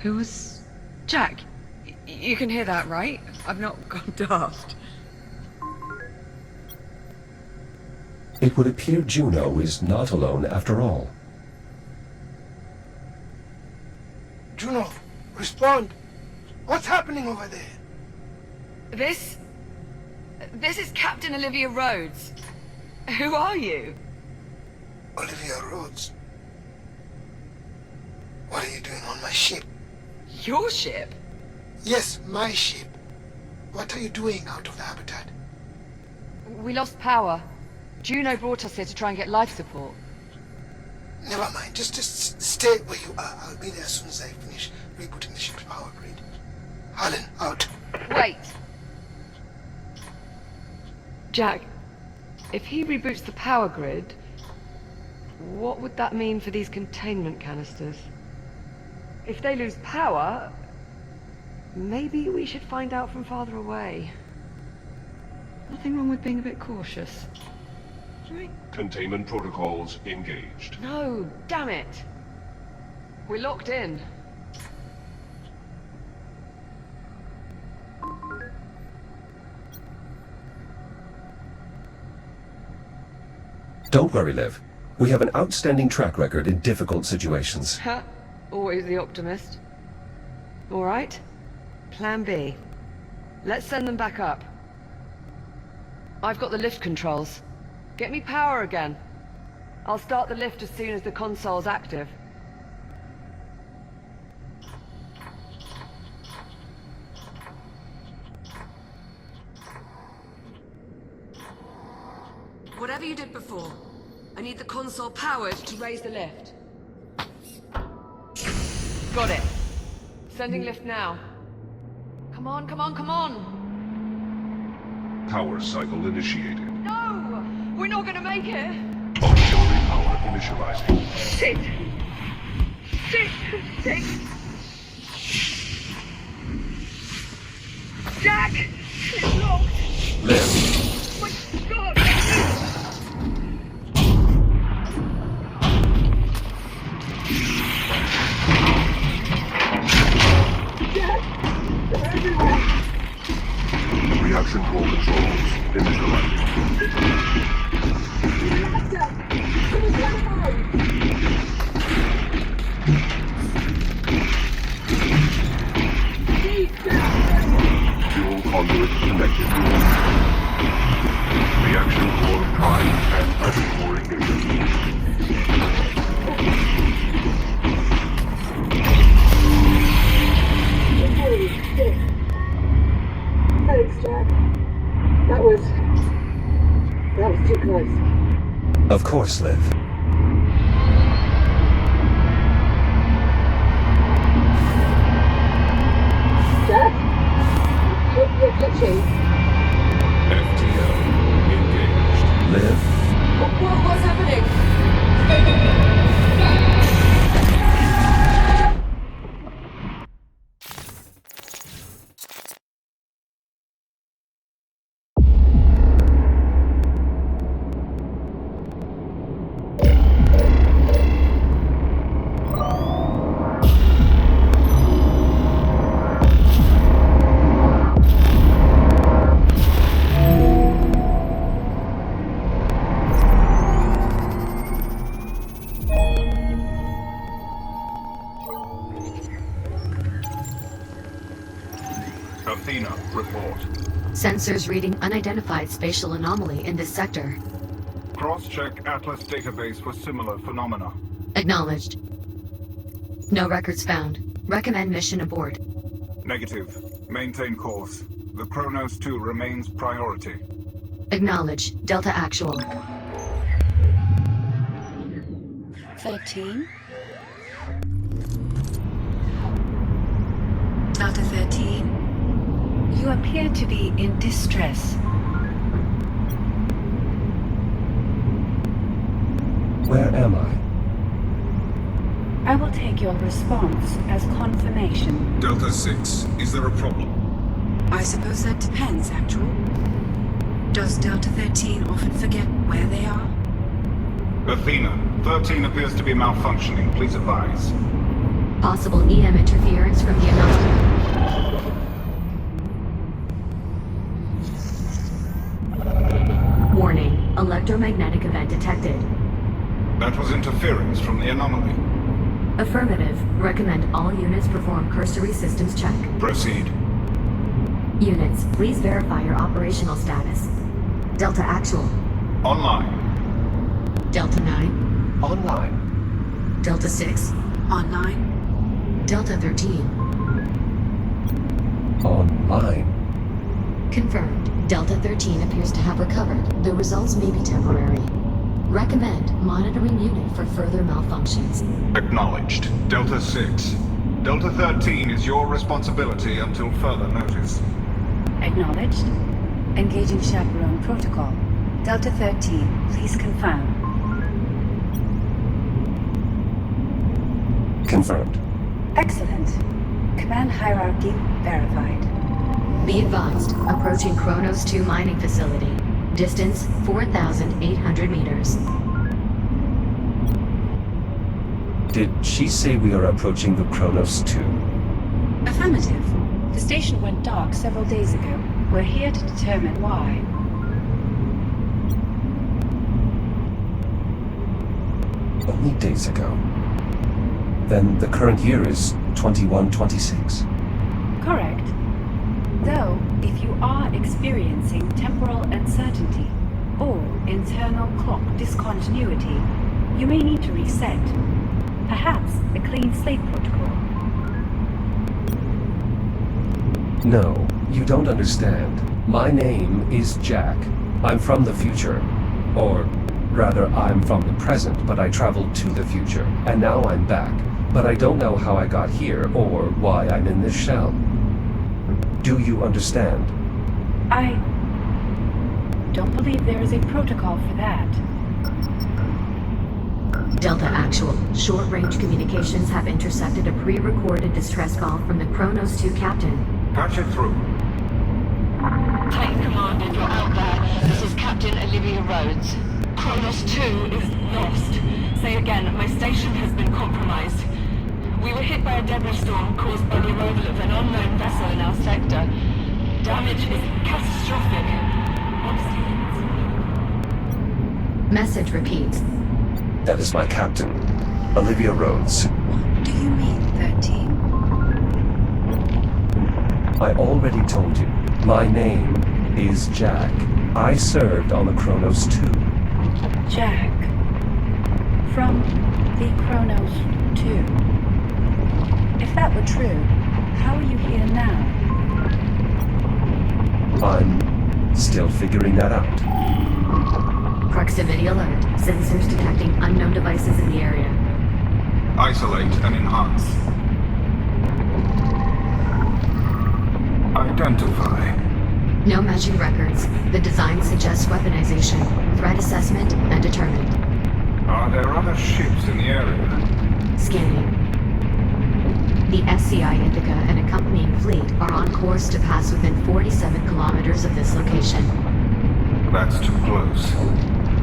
Who was... Jack? You can hear that, right? I've not gone daft. It would appear Juno is not alone after all. Juno, respond. What's happening over there? This is Captain Olivia Rhodes. Who are you? Olivia Rhodes. What are you doing on my ship? Your ship? Yes, my ship. What are you doing out of the habitat? We lost power. Juno brought us here to try and get life support. Never mind. Just stay where you are. I'll be there as soon as I finish rebooting the ship's power grid. Harlan, out. Wait. Jack, if he reboots the power grid, what would that mean for these containment canisters? If they lose power, maybe we should find out from farther away. Nothing wrong with being a bit cautious. Right? Containment protocols engaged. No, damn it. We're locked in. Don't worry, Liv. We have an outstanding track record in difficult situations. Ha! Always the optimist. All right. Plan B. Let's send them back up. I've got the lift controls. Get me power again. I'll start the lift as soon as the console's active. Whatever you did before, I need the console powered to raise the lift. Got it. Sending lift now. Come on, come on, come on! Power cycle initiated. No! We're not gonna make it! Auxiliary power initializing. Shit! Shit! Shit! Jack! It's locked! Liv, My God! Jack! They're everywhere! Reaction core controls initializing. Reactor! Finish that alone! Fuel conduit connected. Reaction core prime and pressure core engaged. Holy shit. Thanks, Jack. That was too close. of course, Liv. Jack? You're glitching. FTL engaged. Liv, What's happening? Athena, report. Sensors reading unidentified spatial anomaly in this sector. Cross-check Atlas database for similar phenomena. Acknowledged. No records found. Recommend mission abort. Negative. Maintain course. The Kronos 2 remains priority. Acknowledge. Delta Actual. 13. Delta 13. You appear to be in distress. where am I? I will take your response as confirmation. Delta 6, is there a problem? I suppose that depends, Actual. Does Delta 13 often forget where they are? Athena, 13 appears to be malfunctioning. Please advise. Possible EM interference from the anomaly. Warning, electromagnetic event detected. That was interference from the anomaly. Affirmative. Recommend all units perform cursory systems check. Proceed. Units, please verify your operational status. Delta Actual. Online. Delta 9. Online. Delta 6. Online. Delta 13. Online. Confirmed. Delta 13 appears to have recovered. The results may be temporary. Recommend monitoring unit for further malfunctions. Acknowledged. Delta 6. Delta 13 is your responsibility until further notice. Acknowledged. Engaging chaperone protocol. Delta 13, please confirm. Confirmed. Excellent. Command hierarchy verified. Be advised, approaching Kronos 2 mining facility. Distance 4,800 meters. Did she say we are approaching the Kronos 2? Affirmative. The station went dark several days ago. We're here to determine why. Only days ago. Then the current year is 2126. Correct. Though, if you are experiencing temporal uncertainty or internal clock discontinuity, you may need to reset. Perhaps a clean slate protocol. No, you don't understand. My name is Jack. I'm from the future. Or, rather, I'm from the present, but I traveled to the future. And now I'm back. But I don't know how I got here or why I'm in this shell. Do you understand? I don't believe there is a protocol for that. Delta Actual. Short-range communications have intercepted a pre-recorded distress call from the Kronos 2 captain. Patch it through. Titan Command, if you're out there, this is Captain Olivia Rhodes. Kronos 2 is lost. Say again, my station has been compromised. We were hit by a debris storm caused by the arrival of an unknown vessel in our sector. Damage is catastrophic. Message repeats. That is my captain, Olivia Rhodes. What do you mean, 13? I already told you. My name is Jack. I served on the Kronos 2. Jack. From the Kronos 2. If that were true, how are you here now? I'm still figuring that out. Proximity alert. Sensors detecting unknown devices in the area. Isolate and enhance. Identify. No matching records. The design suggests weaponization, threat assessment, undetermined. Are there other ships in the area? Scanning. The SCI Indica and accompanying fleet are on course to pass within 47 kilometers of this location. That's too close.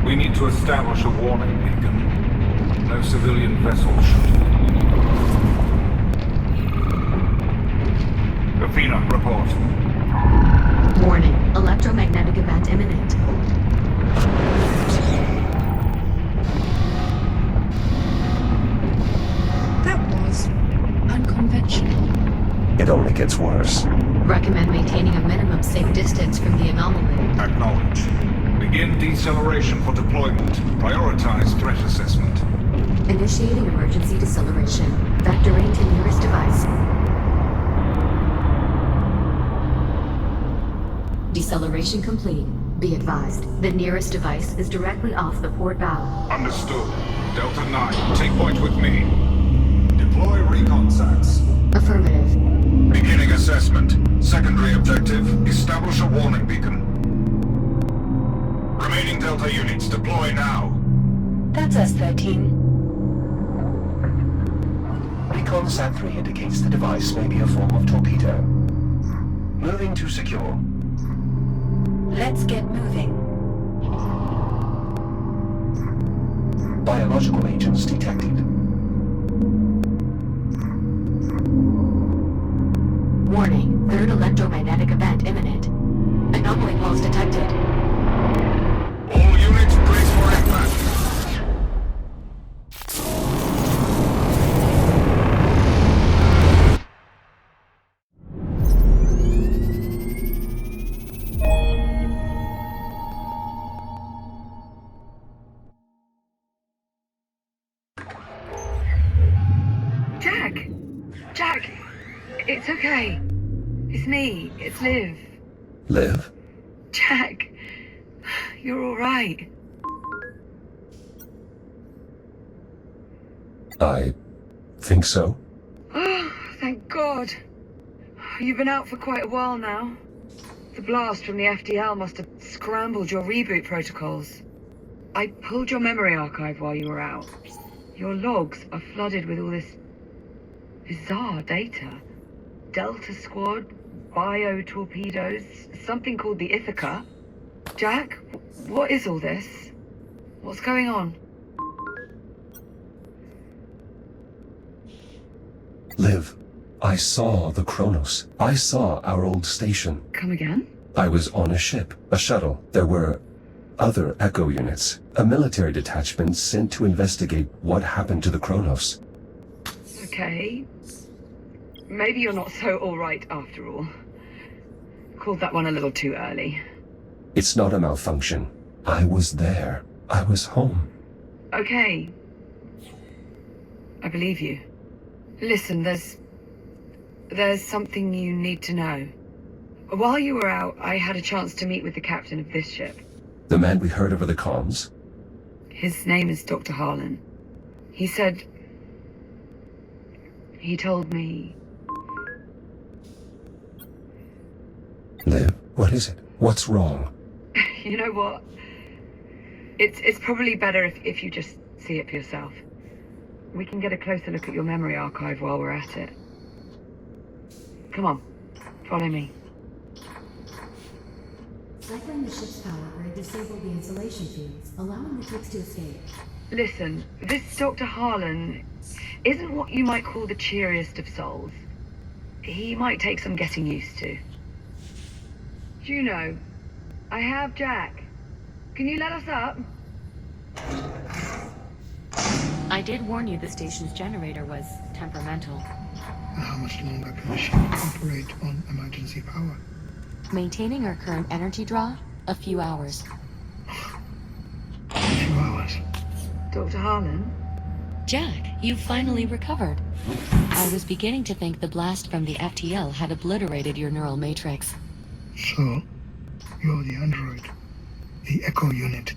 We need to establish a warning beacon. No civilian vessel should. Athena, report. Warning. Electromagnetic event imminent. That was unconventional. It only gets worse. Recommend maintaining a minimum safe distance from the anomaly. Acknowledge. Begin deceleration for deployment. Prioritize threat assessment. Initiating emergency deceleration. Vectoring to nearest device. Deceleration complete. Be advised, the nearest device is directly off the port bow. Understood. Delta 9, take point with me. Deploy recon sats. Affirmative. Beginning assessment. Secondary objective, establish a warning beacon. Remaining Delta units, deploy now. That's us, 13. Recon Sat 3 indicates the device may be a form of torpedo. Moving to secure. Let's get moving. Biological agents detected. Warning, third electromagnetic event imminent. Anomaly pulse detected. All units brace for impact. Jack! Jack! It's okay. It's me. It's Liv. Liv? Jack! You're alright. I think so. Oh, thank God. You've been out for quite a while now. The blast from the FTL must have scrambled your reboot protocols. I pulled your memory archive while you were out. Your logs are flooded with all this bizarre data. Delta Squad, bio-torpedoes, something called the Ithaca. Jack, what is all this? What's going on? Liv, I saw the Kronos. I saw our old station. Come again? I was on a ship, a shuttle. There were other Echo units, a military detachment sent to investigate what happened to the Kronos. Okay. Maybe you're not so alright after all. Called that one a little too early. It's not a malfunction. I was there. I was home. Okay. I believe you. Listen, there's something you need to know. While you were out, I had a chance to meet with the captain of this ship. The man we heard over the comms? His name is Dr. Harlan. He told me... Liv, what is it? What's wrong? You know what? It's probably better if you just see it for yourself. We can get a closer look at your memory archive while we're at it. Come on, follow me. Cycling the ship's power grid disabled the insulation fields, allowing the troops to escape. Listen, this Dr. Harlan isn't what you might call the cheeriest of souls. He might take some getting used to. Juno, I have Jack. Can you let us up? I did warn you the station's generator was temperamental. And how much longer can the ship operate on emergency power? Maintaining our current energy draw, a few hours. A few hours. Dr. Harlan? Jack, you've finally recovered. I was beginning to think the blast from the FTL had obliterated your neural matrix. So, you're the android. The Echo unit.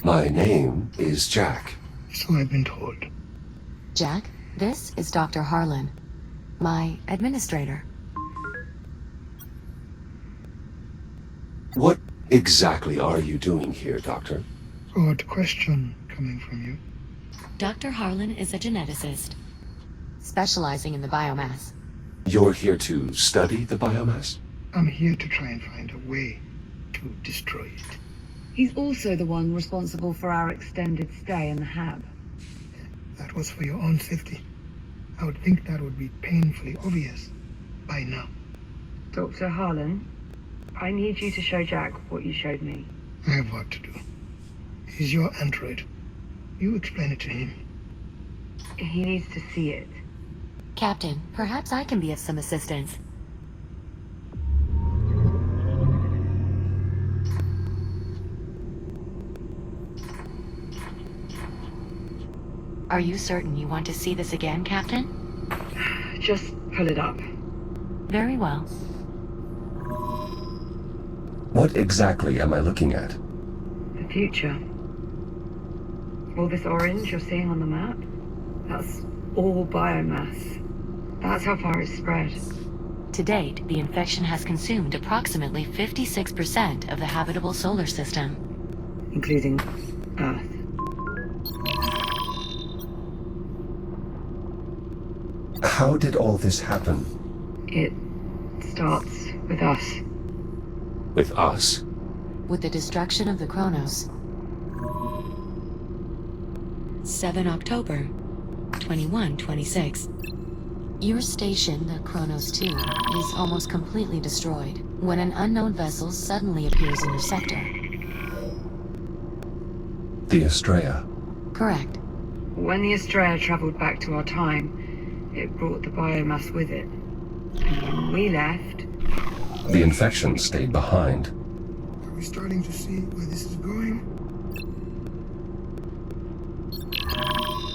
My name is Jack. So I've been told. Jack, this is Dr. Harlan, my administrator. What exactly are you doing here, Doctor? Odd question coming from you. Dr. Harlan is a geneticist, specializing in the biomass. You're here to study the biomass? I'm here to try and find a way to destroy it. He's also the one responsible for our extended stay in the hab. That was for your own safety. I would think that would be painfully obvious by now. Dr. Harlan, I need you to show Jack what you showed me. I have work to do. He's your android. You explain it to him. He needs to see it. Captain, perhaps I can be of some assistance. Are you certain you want to see this again, Captain? Just pull it up. Very well. What exactly am I looking at? The future. All this orange you're seeing on the map? That's all biomass. That's how far it's spread. To date, the infection has consumed approximately 56% of the habitable solar system. Including Earth. How did all this happen? It starts with us. With us? With the destruction of the Kronos. 7 October. 2126. Your station, the Kronos 2, is almost completely destroyed when an unknown vessel suddenly appears in your sector. The Astrea. Correct. When the Astrea traveled back to our time, it brought the biomass with it. And when we left, The infection stayed behind. Are we starting to see where this is going?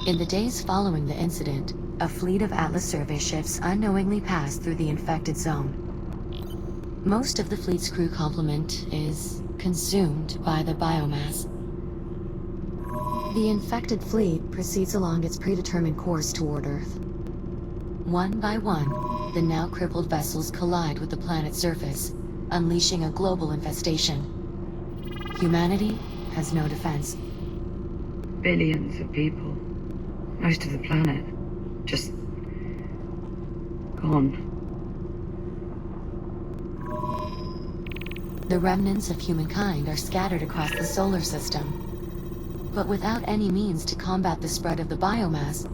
In the days following the incident, a fleet of Atlas survey ships unknowingly passed through the infected zone. Most of the fleet's crew complement is consumed by the biomass. The infected fleet proceeds along its predetermined course toward Earth. One by one, the now crippled vessels collide with the planet's surface, unleashing a global infestation. Humanity has no defense. billions of people, most of the planet, just gone. The remnants of humankind are scattered across the solar system. But without any means to combat the spread of the biomass,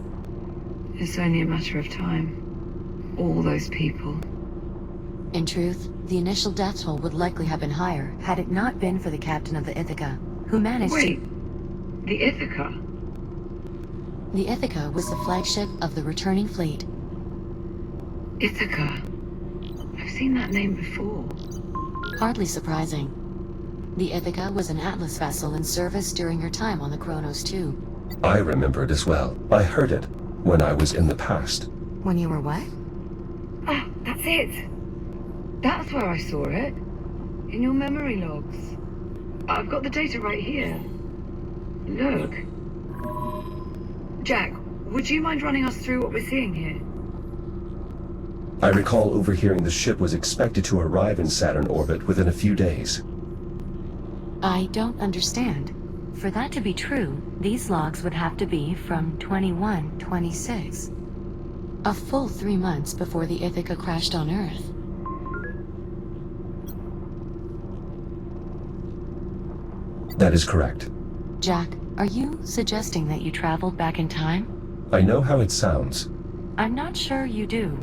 It's only a matter of time. All those people. in truth, the initial death toll would likely have been higher had it not been for the captain of the Ithaca, who managed Wait, the Ithaca? The Ithaca was the flagship of the returning fleet. Ithaca. I've seen that name before. Hardly surprising. The Ithaca was an Atlas vessel in service during her time on the Kronos 2. I remember it as well. I heard it when I was in the past. When you were what? Ah, that's it! That's where I saw it. In your memory logs. I've got the data right here. Look. Jack, would you mind running us through what we're seeing here? I recall overhearing the ship was expected to arrive in Saturn orbit within a few days. I don't understand. For that to be true, these logs would have to be from 2126. A full 3 months before the Ithaca crashed on Earth. That is correct. Jack, are you suggesting that you traveled back in time? I know how it sounds. I'm not sure you do.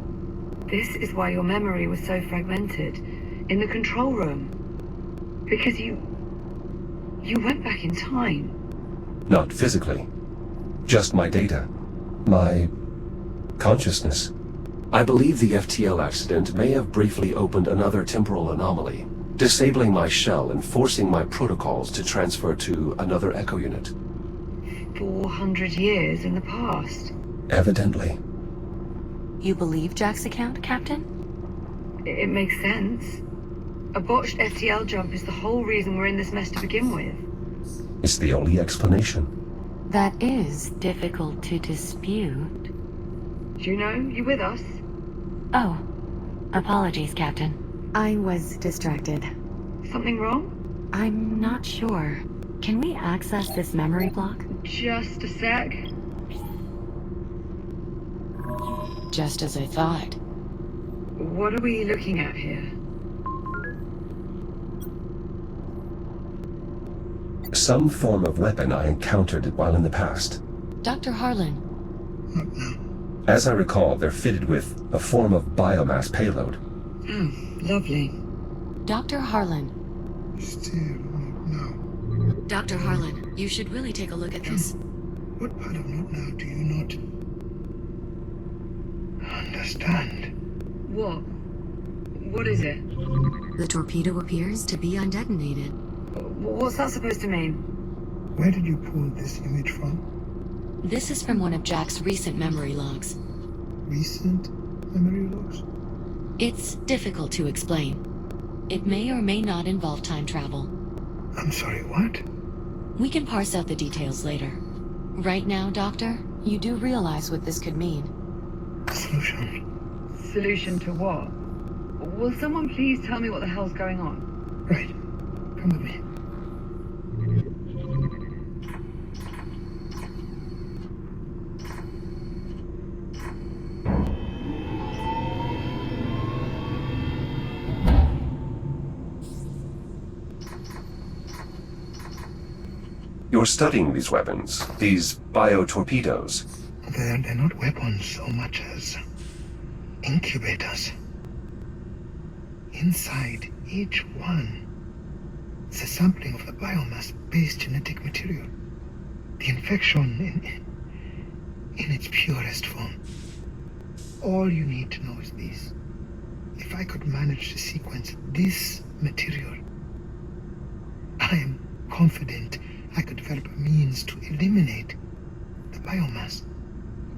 This is why your memory was so fragmented. In the control room. Because you went back in time. Not physically. Just my data. My consciousness. I believe the FTL accident may have briefly opened another temporal anomaly, disabling my shell and forcing my protocols to transfer to another echo unit. 400 years in the past. Evidently. You believe Jack's account, Captain? It makes sense. A botched FTL jump is the whole reason we're in this mess to begin with. It's the only explanation. That is difficult to dispute. Juno, you with us? Oh, apologies, Captain. I was distracted. Something wrong? I'm not sure. Can we access this memory block? Just a sec. Just as I thought. What are we looking at here? Some form of weapon I encountered while in the past. Dr. Harlan, Not now. As I recall, they're fitted with a form of biomass payload. Oh, lovely. Dr. Harlan. Still not now. Dr. Harlan, you should really take a look at this. What part of not now do you not understand? What? What is it? The torpedo appears to be undetonated. What's that supposed to mean? Where did you pull this image from? This is from one of Jack's recent memory logs. Recent memory logs? It's difficult to explain. It may or may not involve time travel. I'm sorry, what? We can parse out the details later. Right now, Doctor, you do realize what this could mean. Solution. Solution to what? Will someone please tell me what the hell's going on? Right. Come with me. You're studying these weapons, these bio-torpedoes. they're not weapons so much as incubators. Inside each one is a sampling of the biomass-based genetic material. The infection in its purest form. All you need to know is this. If I could manage to sequence this material, I am confident I could develop a means to eliminate the biomass.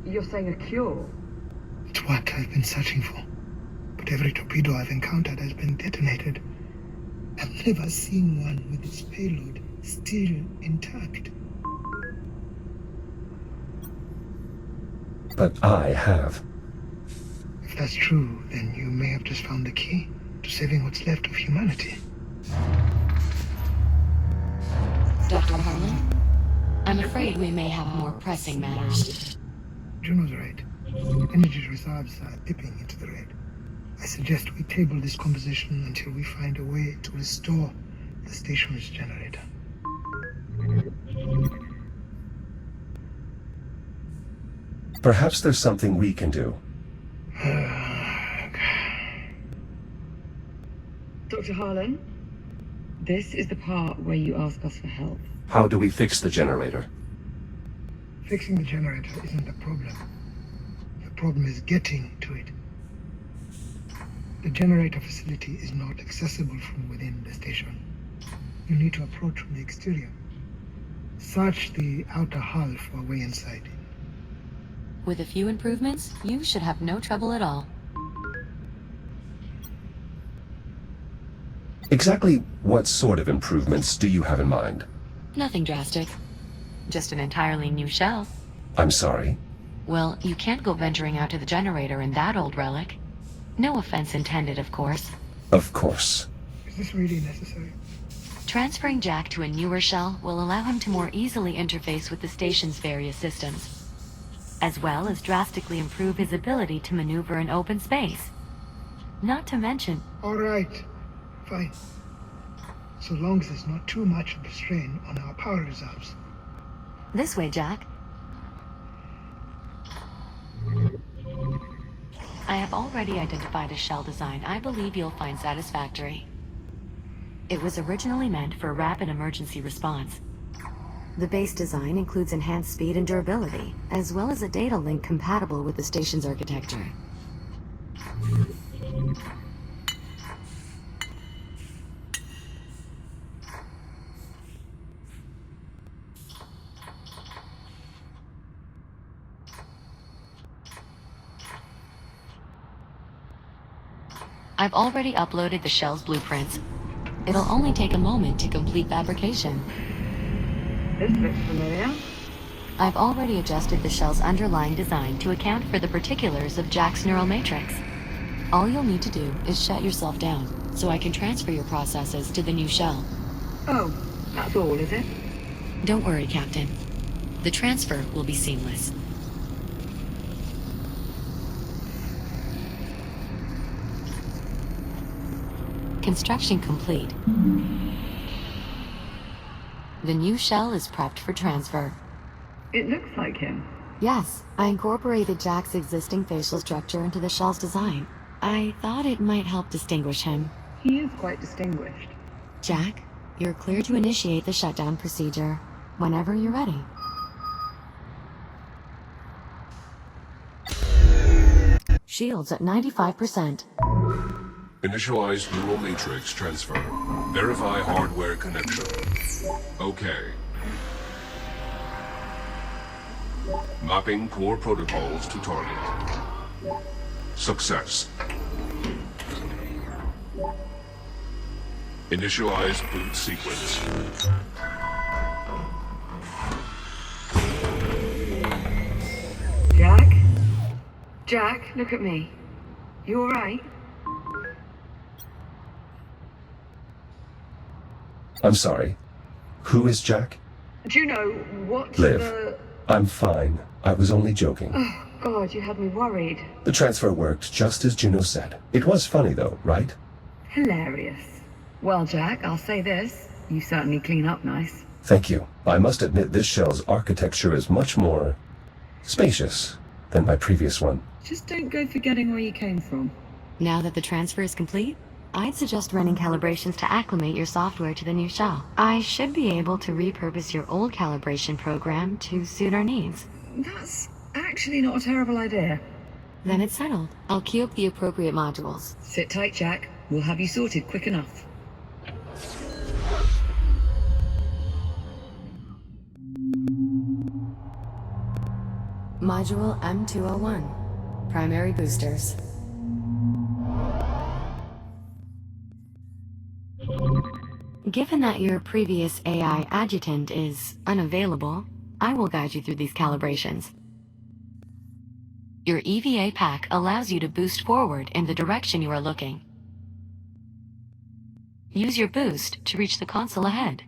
You're saying a cure? It's what I've been searching for. But every torpedo I've encountered has been detonated. I've never seen one with its payload still intact. But I have. If that's true, then you may have just found the key to saving what's left of humanity. Dr. Harlan, I'm afraid we may have more pressing matters. Juno's right. Energy reserves are dipping into the red. I suggest we table this conversation until we find a way to restore the station's generator. Perhaps there's something we can do. Dr. Harlan, this is the part where you ask us for help. How do we fix the generator? Fixing the generator isn't the problem. The problem is getting to it. The generator facility is not accessible from within the station. You need to approach from the exterior. Search the outer hull for a way inside. With a few improvements, you should have no trouble at all. Exactly what sort of improvements do you have in mind? Nothing drastic. Just an entirely new shell. I'm sorry. Well, you can't go venturing out to the generator in that old relic. No offense intended, of course. Of course. Is this really necessary? Transferring Jack to a newer shell will allow him to more easily interface with the station's various systems, as well as drastically improve his ability to maneuver in open space. Not to mention... All right. Fine. So long as there's not too much of a strain on our power reserves. This way, Jack. I have already identified a shell design I believe you'll find satisfactory. It was originally meant for rapid emergency response. The base design includes enhanced speed and durability, as well as a data link compatible with the station's architecture. I've already uploaded the shell's blueprints. It'll only take a moment to complete fabrication. This looks familiar. I've already adjusted the shell's underlying design to account for the particulars of Jack's neural matrix. All you'll need to do is shut yourself down, so I can transfer your processes to the new shell. Oh, that's all, is it? Don't worry, Captain. The transfer will be seamless. Construction complete. The new shell is prepped for transfer. It looks like him. Yes, I incorporated Jack's existing facial structure into the shell's design. I thought it might help distinguish him. He is quite distinguished. Jack, you're clear to initiate the shutdown procedure whenever you're ready. Shields at 95%. Initialize neural matrix transfer. Verify hardware connection. Okay. Mapping core protocols to target. Success. Initialize boot sequence. Jack? Jack, look at me. You alright? I'm sorry. Who is Jack? Do you know what Liv. I'm fine. I was only joking. Oh, God, you had me worried. The transfer worked just as Juno said. It was funny though, right? Hilarious. Well, Jack, I'll say this. You certainly clean up nice. Thank you. I must admit this shell's architecture is much more spacious than my previous one. Just don't go forgetting where you came from. Now that the transfer is complete, I'd suggest running calibrations to acclimate your software to the new shell. I should be able to repurpose your old calibration program to suit our needs. That's actually not a terrible idea. Then it's settled. I'll queue up the appropriate modules. Sit tight, Jack. We'll have you sorted quick enough. Module M201. Primary boosters. Given that your previous AI adjutant is unavailable, I will guide you through these calibrations. Your EVA pack allows you to boost forward in the direction you are looking. Use your boost to reach the console ahead.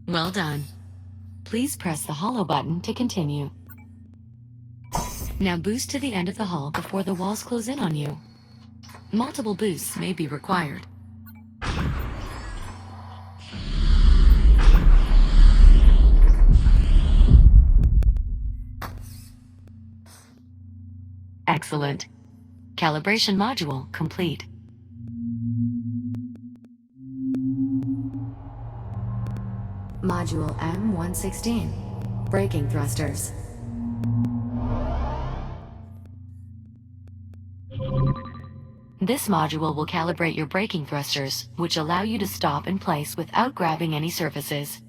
Well done. Please press the hollow button to continue. Now boost to the end of the hull before the walls close in on you. Multiple boosts may be required. Excellent. Calibration module complete. Module M116. Braking thrusters. This module will calibrate your braking thrusters, which allow you to stop in place without grabbing any surfaces.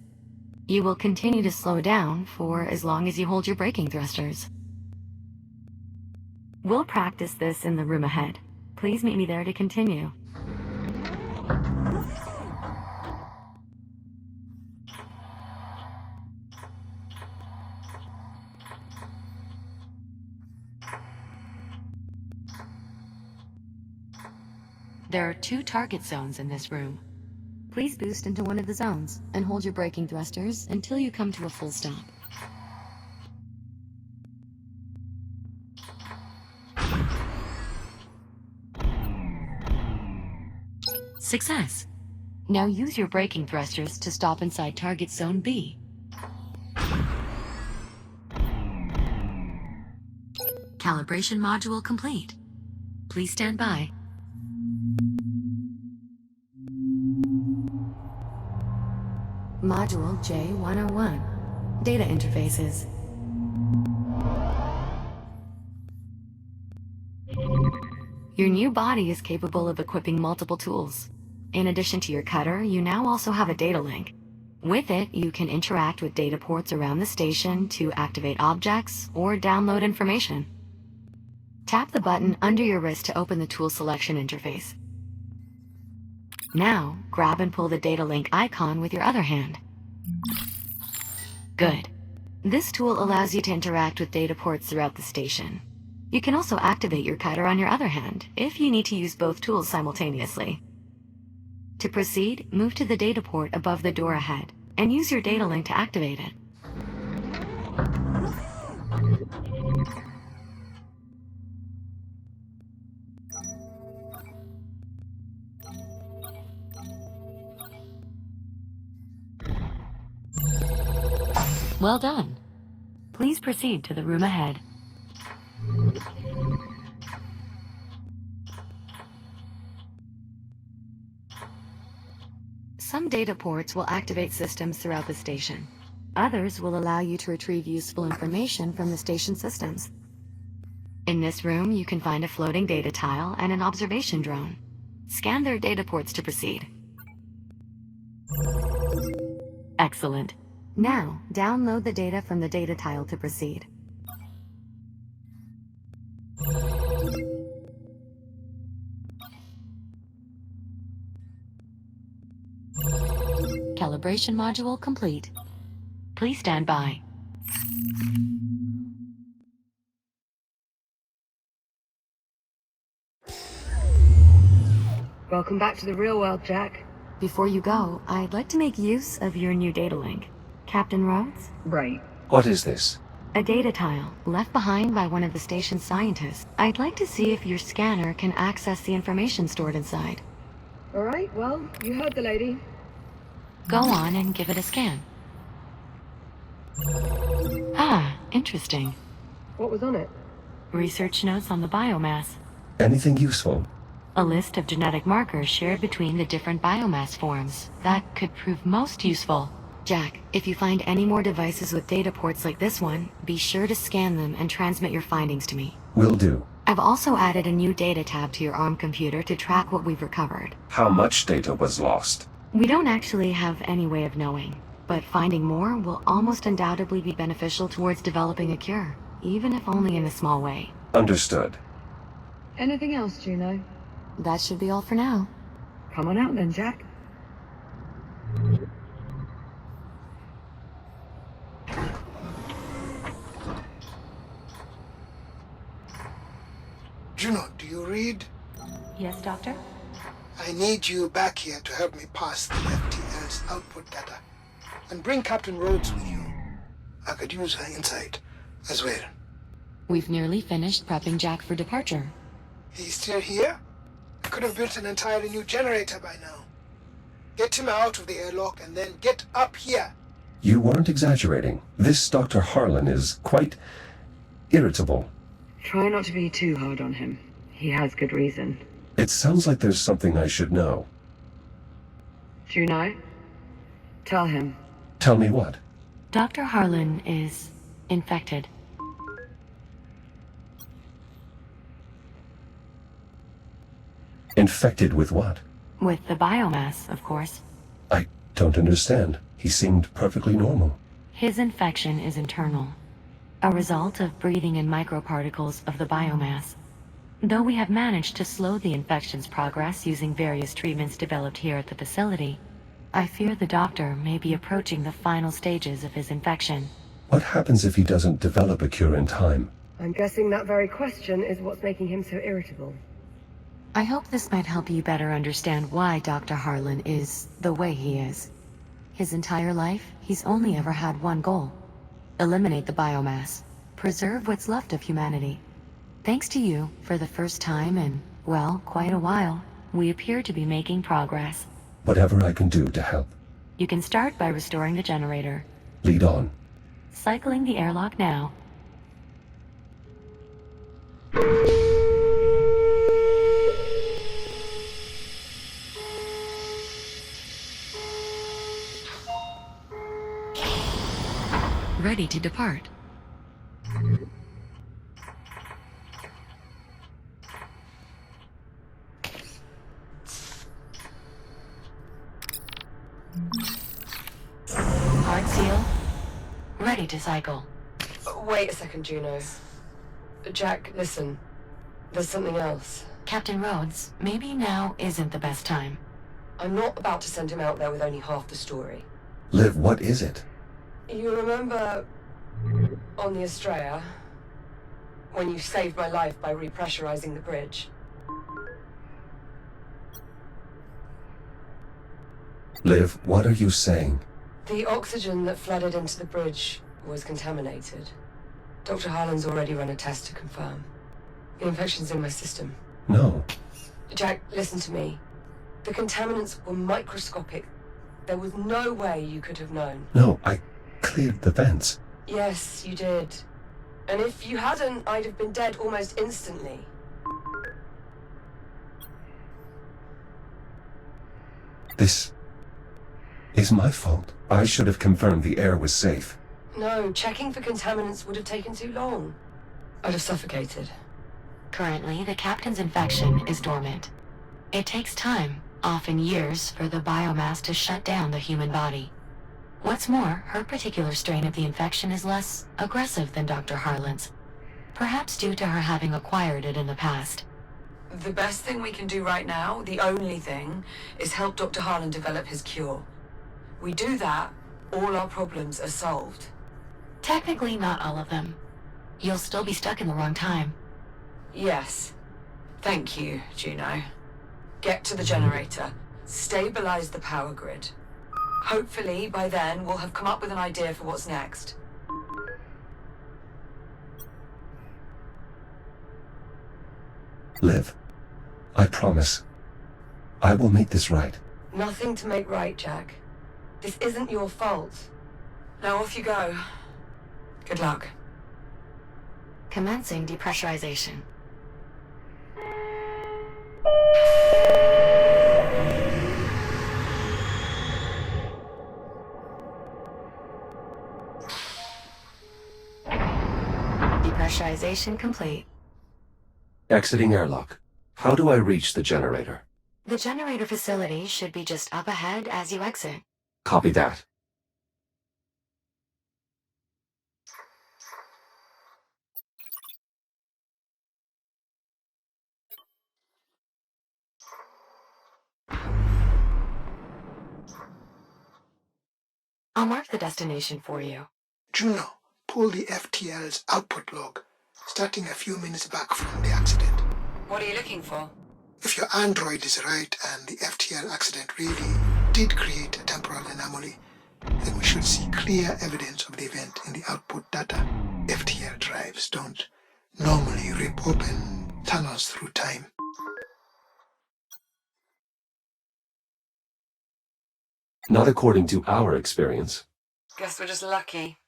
You will continue to slow down for as long as you hold your braking thrusters. We'll practice this in the room ahead. Please meet me there to continue. There are 2 target zones in this room. Please boost into one of the zones and hold your braking thrusters until you come to a full stop. Success! Now use your braking thrusters to stop inside target zone B. Calibration module complete. Please stand by. Module J101. Data interfaces. Your new body is capable of equipping multiple tools. In addition to your cutter, you now also have a data link. With it, you can interact with data ports around the station to activate objects or download information. Tap the button under your wrist to open the tool selection interface. Now, grab and pull the data link icon with your other hand. Good. This tool allows you to interact with data ports throughout the station. You can also activate your cutter on your other hand if you need to use both tools simultaneously. To proceed, move to the data port above the door ahead and use your data link to activate it. Well done. Please proceed to the room ahead. Some data ports will activate systems throughout the station. Others will allow you to retrieve useful information from the station systems. In this room, you can find a floating data tile and an observation drone. Scan their data ports to proceed. Excellent. Now, download the data from the data tile to proceed. Calibration module complete. Please stand by. Welcome back to the real world, Jack. Before you go, I'd like to make use of your new data link. Captain Rhodes? Right. What is this? A data tile, left behind by one of the station's scientists. I'd like to see if your scanner can access the information stored inside. All right, well, you heard the lady. Go on and give it a scan. Ah, interesting. What was on it? Research notes on the biomass. Anything useful? A list of genetic markers shared between the different biomass forms. That could prove most useful. Jack, if you find any more devices with data ports like this one, be sure to scan them and transmit your findings to me. Will do. I've also added a new data tab to your ARM computer to track what we've recovered. How much data was lost? We don't actually have any way of knowing, but finding more will almost undoubtedly be beneficial towards developing a cure, even if only in a small way. Understood. Anything else, Juno? That should be all for now. Come on out then, Jack. Juno, do you read? Yes, Doctor? I need you back here to help me pass the FTL's output data. And bring Captain Rhodes with you. I could use her insight as well. We've nearly finished prepping Jack for departure. He's still here? I could have built an entirely new generator by now. Get him out of the airlock and then get up here. You weren't exaggerating. This Dr. Harlan is quite irritable. Try not to be too hard on him. He has good reason. It sounds like there's something I should know. Juno? Tell him. Tell me what? Dr. Harlan is infected. Infected with what? With the biomass, of course. I don't understand. He seemed perfectly normal. His infection is internal, a result of breathing in microparticles of the biomass. Though we have managed to slow the infection's progress using various treatments developed here at the facility, I fear the doctor may be approaching the final stages of his infection. What happens if he doesn't develop a cure in time? I'm guessing that very question is what's making him so irritable. I hope this might help you better understand why Dr. Harlan is the way he is. His entire life, he's only ever had one goal: eliminate the biomass, preserve what's left of humanity. Thanks to you, for the first time in, well, quite a while, we appear to be making progress. Whatever I can do to help. You can start by restoring the generator. Lead on. Cycling the airlock now. Ready to depart. Hard seal. Ready to cycle. Wait a second, Juno. Jack, listen. There's something else. Captain Rhodes, maybe now isn't the best time. I'm not about to send him out there with only half the story. Liv, what is it? You remember on the Astrea, when you saved my life by repressurizing the bridge? Liv, what are you saying? The oxygen that flooded into the bridge was contaminated. Dr. Harlan's already run a test to confirm. The infection's in my system. No. Jack, listen to me. The contaminants were microscopic. There was no way you could have known. No, I cleared the vents. Yes, you did. And if you hadn't, I'd have been dead almost instantly. This is my fault. I should have confirmed the air was safe. No, checking for contaminants would have taken too long. I'd have suffocated. Currently, the captain's infection is dormant. It takes time, often years, for the biomass to shut down the human body. What's more, her particular strain of the infection is less aggressive than Dr. Harlan's, perhaps due to her having acquired it in the past. The best thing we can do right now, the only thing, is help Dr. Harlan develop his cure. We do that, all our problems are solved. Technically, not all of them. You'll still be stuck in the wrong time. Yes. Thank you, Juno. Get to the generator. Stabilize the power grid. Hopefully, by then, we'll have come up with an idea for what's next. Liv, I promise. I will make this right. Nothing to make right, Jack. This isn't your fault. Now off you go. Good luck. Commencing depressurization. Depressurization complete. Exiting airlock. How do I reach the generator? The generator facility should be just up ahead as you exit. Copy that. I'll mark the destination for you. Juno, pull the FTL's output log, starting a few minutes back from the accident. What are you looking for? If your android is right and the FTL accident really did create a temporal anomaly, then we should see clear evidence of the event in the output data. FTL drives don't normally rip open tunnels through time. Not according to our experience. Guess we're just lucky.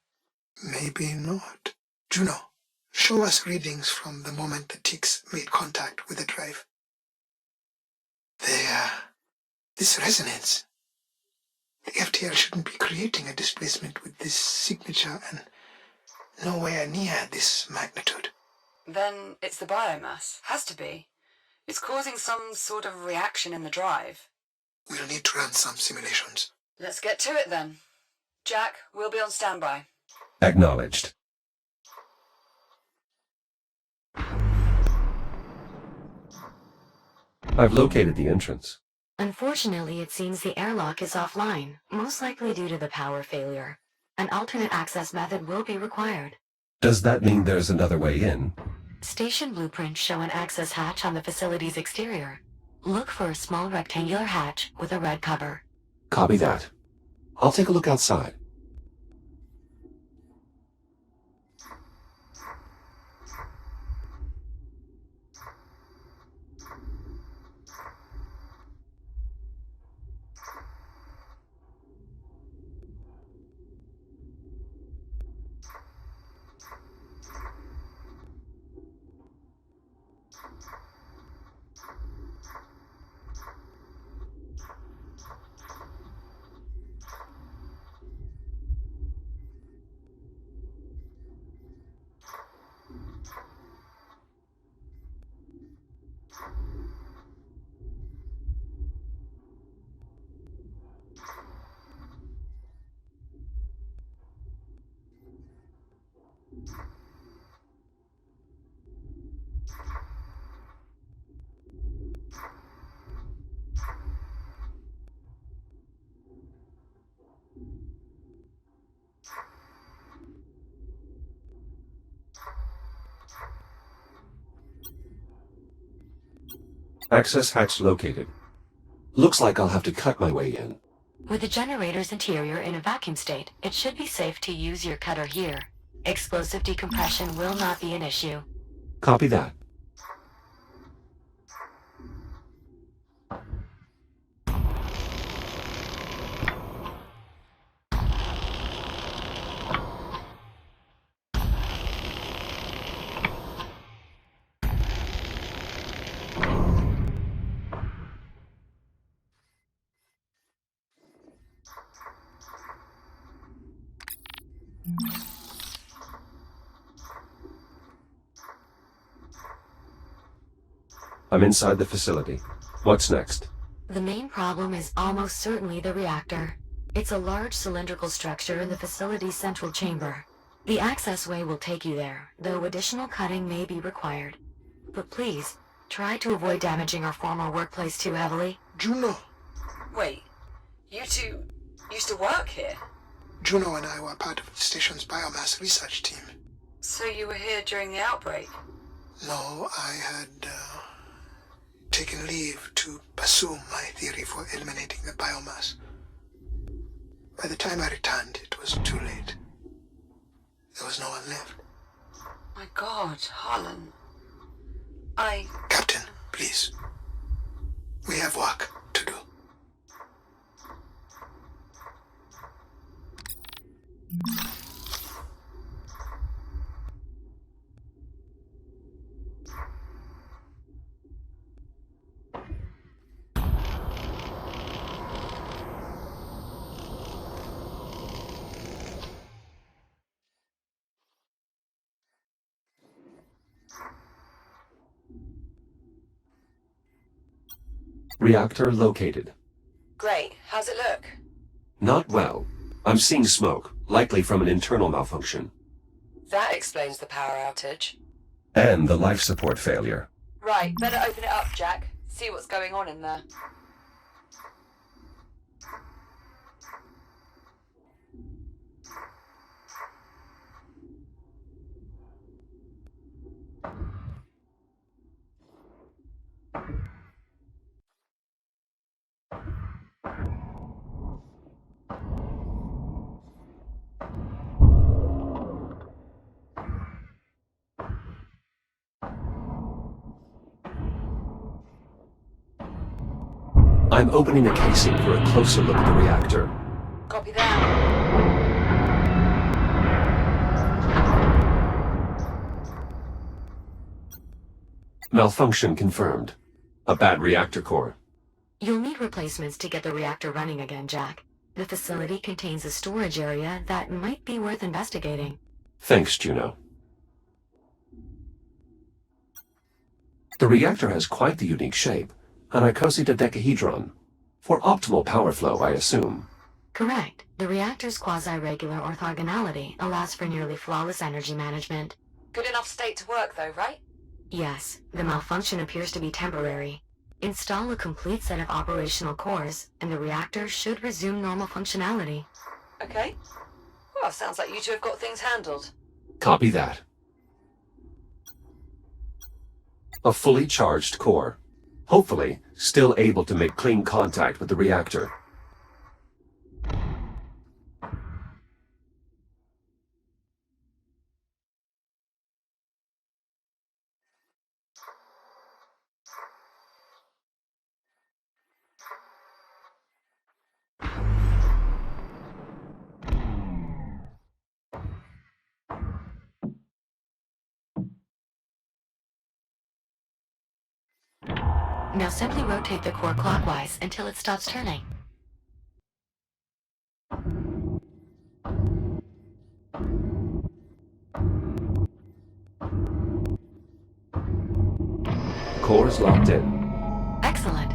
Maybe not. Juno, show us readings from the moment the ticks made contact with the drive. This resonance. The FTL shouldn't be creating a displacement with this signature and nowhere near this magnitude. Then it's the biomass. Has to be. It's causing some sort of reaction in the drive. We'll need to run some simulations. Let's get to it then. Jack, we'll be on standby. Acknowledged. I've located the entrance. Unfortunately, it seems the airlock is offline, most likely due to the power failure. An alternate access method will be required. Does that mean there's another way in? Station blueprints show an access hatch on the facility's exterior. Look for a small rectangular hatch with a red cover. Copy that. I'll take a look outside. Access hatch located. Looks like I'll have to cut my way in. With the generator's interior in a vacuum state, it should be safe to use your cutter here. Explosive decompression will not be an issue. Copy that. I'm inside the facility. What's next? The main problem is almost certainly the reactor. It's a large cylindrical structure in the facility's central chamber. The accessway will take you there, though additional cutting may be required. But please, try to avoid damaging our former workplace too heavily. Juno! Wait, you two used to work here? Juno and I were part of the station's biomass research team. So you were here during the outbreak? No, I had taken leave to pursue my theory for eliminating the biomass. By the time I returned, it was too late. There was no one left. My God, Harlan. Captain, please. We have work to do. Reactor located. Great. How's it look? Not well. I'm seeing smoke, likely from an internal malfunction. That explains the power outage. And the life support failure. Right, better open it up, Jack. See what's going on in there. I'm opening the casing for a closer look at the reactor. Copy that. Malfunction confirmed. A bad reactor core. You'll need replacements to get the reactor running again, Jack. The facility contains a storage area that might be worth investigating. Thanks, Juno. The reactor has quite the unique shape. An icosahedron. For optimal power flow, I assume. Correct. The reactor's quasi-regular orthogonality allows for nearly flawless energy management. Good enough state to work, though, right? Yes, the malfunction appears to be temporary. Install a complete set of operational cores, and the reactor should resume normal functionality. Okay. Well, sounds like you two have got things handled. Copy that. A fully charged core. Hopefully, still able to make clean contact with the reactor. Now simply rotate the core clockwise until it stops turning. Cores locked in. Excellent.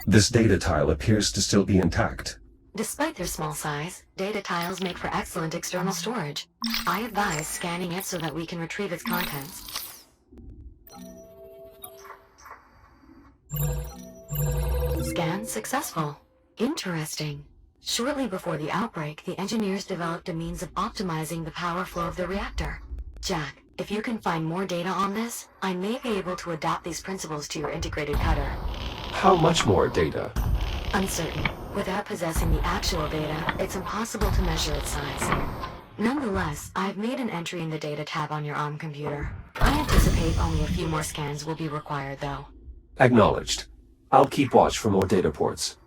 This data tile appears to still be intact. Despite their small size, data tiles make for excellent external storage. I advise scanning it so that we can retrieve its contents. Scan successful. Interesting. Shortly before the outbreak, the engineers developed a means of optimizing the power flow of the reactor. Jack, if you can find more data on this, I may be able to adapt these principles to your integrated cutter. How much more data? Uncertain. Without possessing the actual data, it's impossible to measure its size. Nonetheless, I've made an entry in the data tab on your ARM computer. I anticipate only a few more scans will be required, though. Acknowledged. I'll keep watch for more data ports.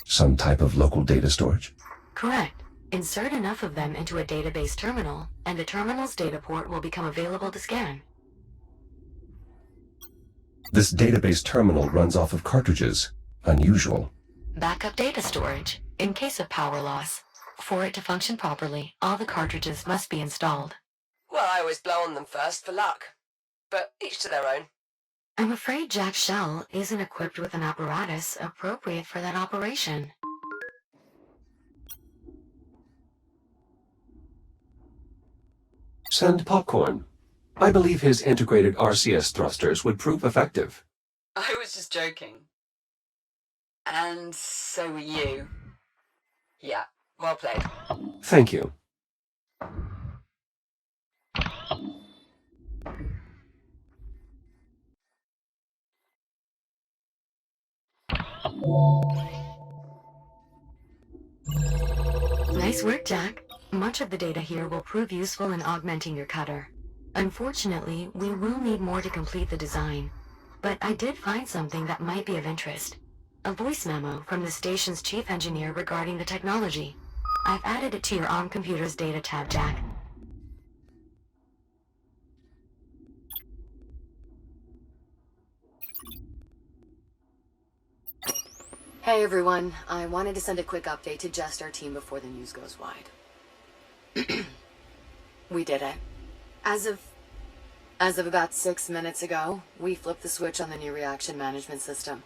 Some type of local data storage? Correct. Insert enough of them into a database terminal, and the terminal's data port will become available to scan. This database terminal runs off of cartridges. Unusual. Backup data storage, in case of power loss. For it to function properly, all the cartridges must be installed. Well, I always blow on them first for luck. But each to their own. I'm afraid Jack's shell isn't equipped with an apparatus appropriate for that operation. Send popcorn. I believe his integrated RCS thrusters would prove effective. I was just joking. And so were you. Yeah, well played. Thank you. Nice work, Jack. Much of the data here will prove useful in augmenting your cutter. Unfortunately, we will need more to complete the design. But I did find something that might be of interest. A voice memo from the station's chief engineer regarding the technology. I've added it to your on-computer's data tab, Jack. Hey everyone, I wanted to send a quick update to just our team before the news goes wide. We did it. As of about 6 minutes ago, we flipped the switch on the new reaction management system.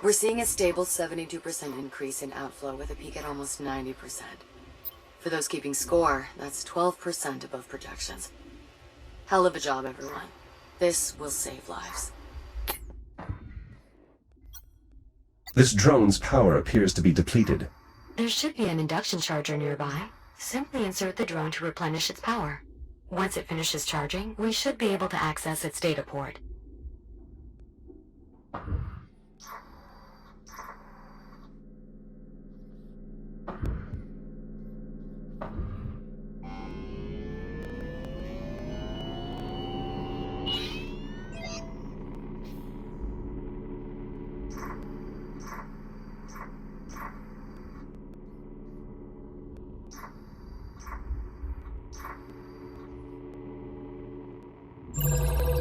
We're seeing a stable 72% increase in outflow with a peak at almost 90%. For those keeping score, that's 12% above projections. Hell of a job, everyone. This will save lives. This drone's power appears to be depleted. There should be an induction charger nearby. Simply insert the drone to replenish its power. Once it finishes charging, we should be able to access its data port.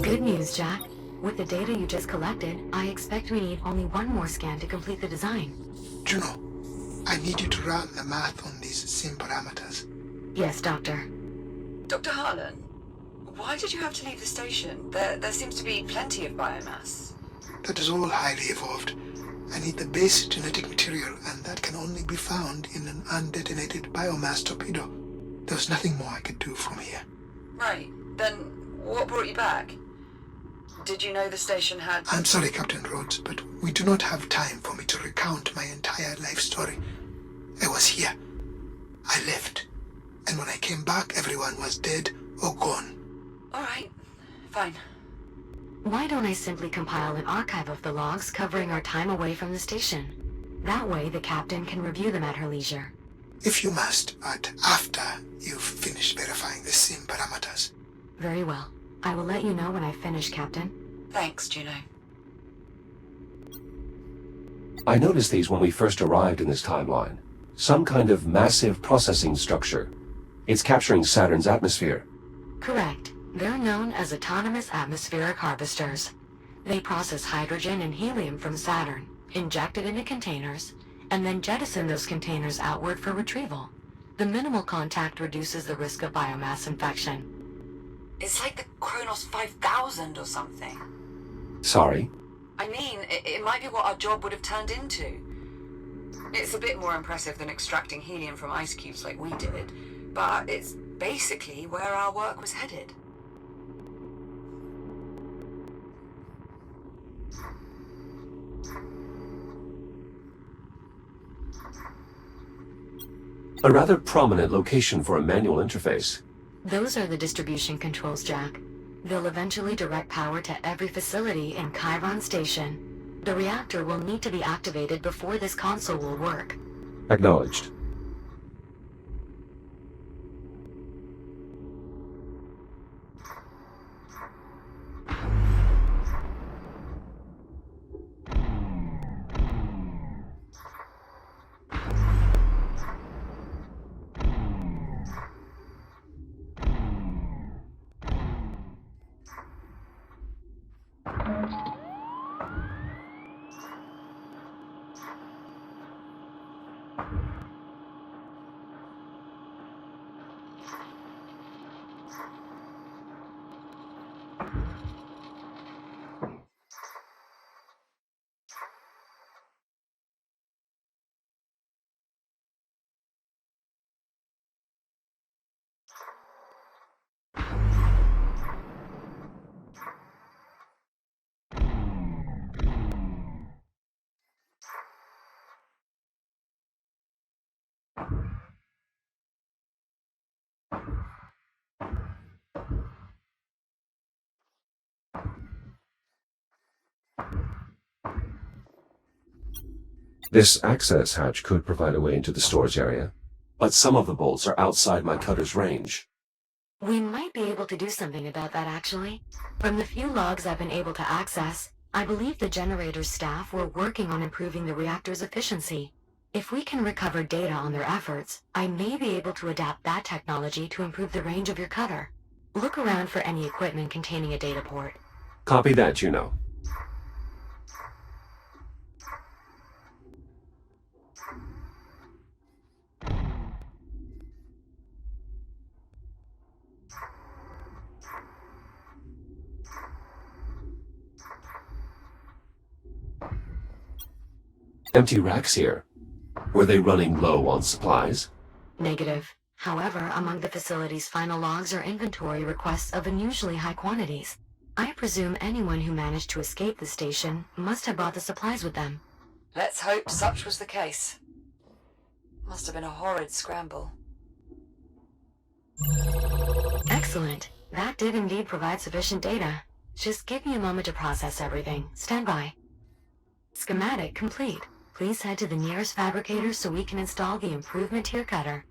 Good news, Jack. With the data you just collected, I expect we need only one more scan to complete the design. Juno, I need you to run the math on these sim parameters. Yes, Doctor. Dr. Harlan, why did you have to leave the station? There seems to be plenty of biomass. That is all highly evolved. I need the base genetic material, and that can only be found in an undetonated biomass torpedo. There was nothing more I could do from here. Right, then what brought you back? Did you know the station had... I'm sorry, Captain Rhodes, but we do not have time for me to recount my entire life story. I was here. I left. And when I came back, everyone was dead or gone. All right, fine. Why don't I simply compile an archive of the logs covering our time away from the station? That way the captain can review them at her leisure. If you must, but after you've finished verifying the sim parameters. Very well. I will let you know when I finish, Captain. Thanks, Juno. I noticed these when we first arrived in this timeline. Some kind of massive processing structure. It's capturing Saturn's atmosphere. Correct. They're known as autonomous atmospheric harvesters. They process hydrogen and helium from Saturn, inject it into containers, and then jettison those containers outward for retrieval. The minimal contact reduces the risk of biomass infection. It's like the Kronos 5000 or something. Sorry? I mean, it might be what our job would have turned into. It's a bit more impressive than extracting helium from ice cubes like we did, but it's basically where our work was headed. A rather prominent location for a manual interface. Those are the distribution controls, Jack. They'll eventually direct power to every facility in Chiron Station. The reactor will need to be activated before this console will work. Acknowledged. This access hatch could provide a way into the storage area, but some of the bolts are outside my cutter's range. We might be able to do something about that, actually. From the few logs I've been able to access, I believe the generator's staff were working on improving the reactor's efficiency. If we can recover data on their efforts, I may be able to adapt that technology to improve the range of your cutter. Look around for any equipment containing a data port. Copy that, Juno. Empty racks here. Were they running low on supplies? Negative. However, among the facility's final logs are inventory requests of unusually high quantities. I presume anyone who managed to escape the station must have brought the supplies with them. Let's hope such was the case. Must have been a horrid scramble. Excellent. That did indeed provide sufficient data. Just give me a moment to process everything. Stand by. Schematic complete. Please head to the nearest fabricator so we can install the improvement to your cutter.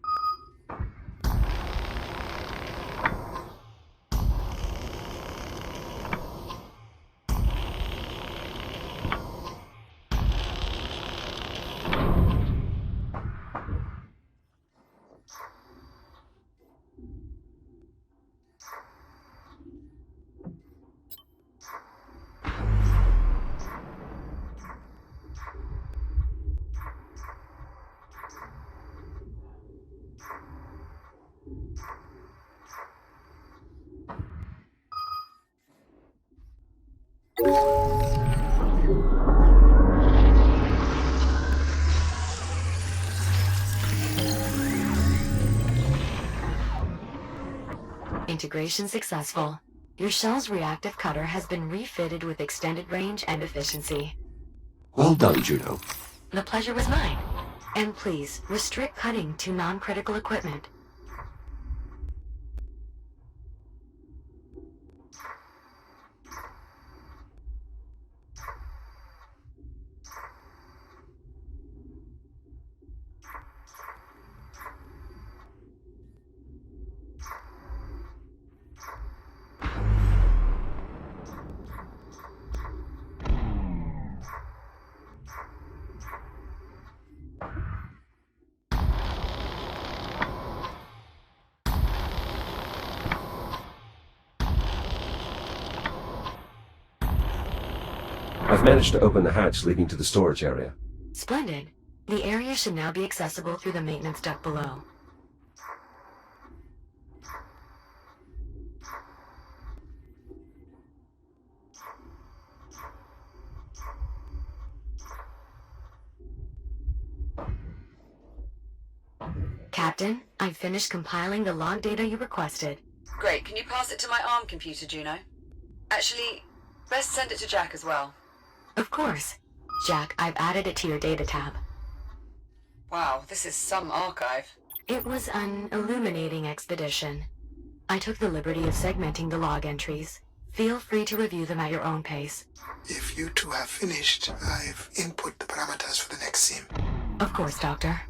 Integration successful. Your shell's reactive cutter has been refitted with extended range and efficiency. Well done, Juno. The pleasure was mine. And please, restrict cutting to non-critical equipment. I've managed to open the hatch leading to the storage area. Splendid. The area should now be accessible through the maintenance duct below. Captain, I've finished compiling the log data you requested. Great, can you pass it to my ARM computer, Juno? Actually, best send it to Jack as well. Of course. Jack, I've added it to your data tab. Wow, this is some archive. It was an illuminating expedition. I took the liberty of segmenting the log entries. Feel free to review them at your own pace. If you two have finished, I've input the parameters for the next sim. Of course, Doctor.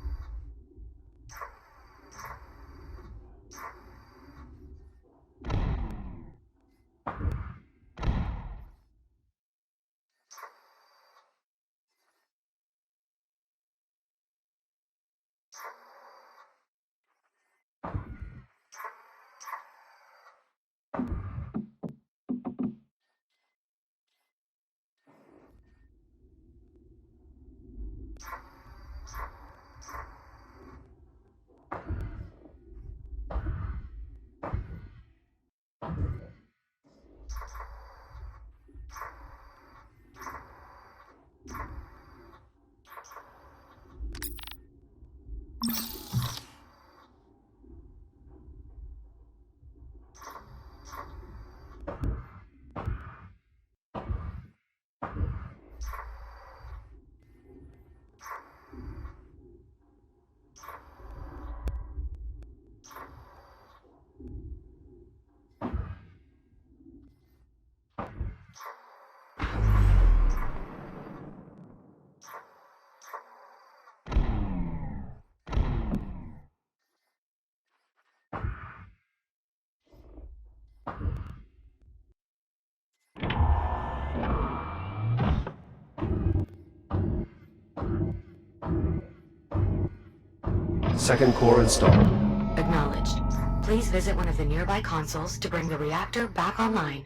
Second core installed. Acknowledged. Please visit one of the nearby consoles to bring the reactor back online.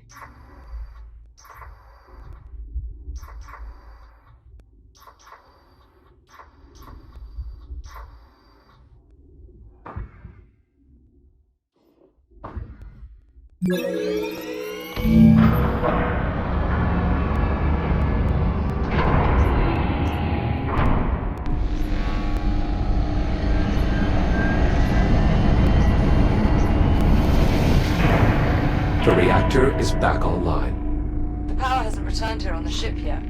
The reactor is back online. The power hasn't returned here on the ship yet.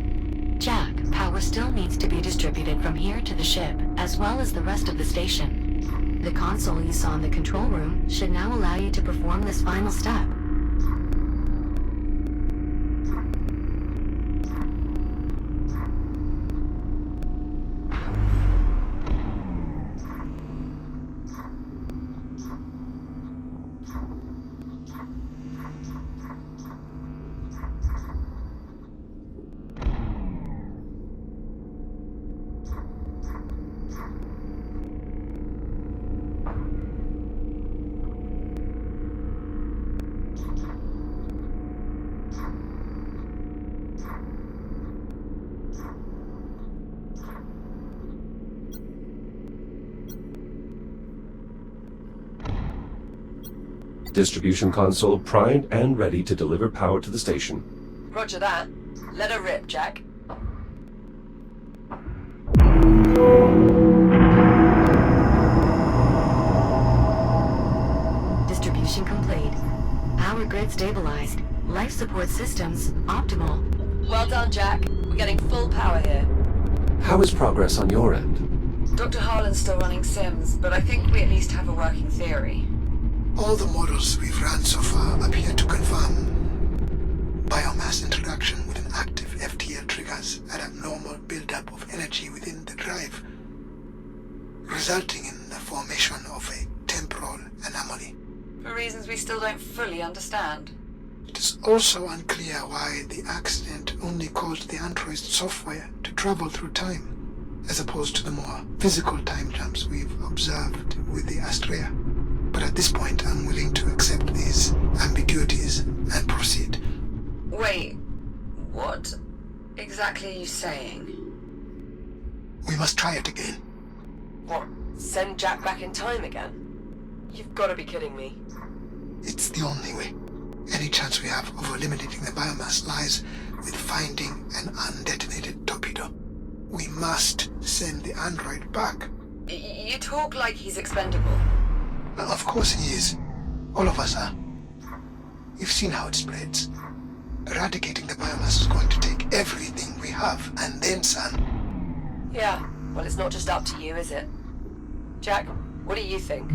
Jack, power still needs to be distributed from here to the ship, as well as the rest of the station. The console you saw in the control room should now allow you to perform this final step. Distribution console primed and ready to deliver power to the station. Roger that. Let her rip, Jack. Distribution complete. Power grid stabilized. Life support systems optimal. Well done, Jack. We're getting full power here. How is progress on your end? Dr. Harlan's still running sims, but I think we at least have a working theory. All the models we've run so far appear to confirm biomass interaction with an active FTL triggers an abnormal buildup of energy within the drive, resulting in the formation of a temporal anomaly. For reasons we still don't fully understand. It is also unclear why the accident only caused the android's software to travel through time, as opposed to the more physical time jumps we've observed with the Astrea. But at this point, I'm willing to accept these ambiguities and proceed. Wait, what exactly are you saying? We must try it again. What? Send Jack back in time again? You've got to be kidding me. It's the only way. Any chance we have of eliminating the biomass lies with finding an undetonated torpedo. We must send the android back. You talk like he's expendable. Well, of course he is. All of us are. You've seen how it spreads. Eradicating the biomass is going to take everything we have, and then some. Yeah, well, it's not just up to you, is it? Jack, what do you think?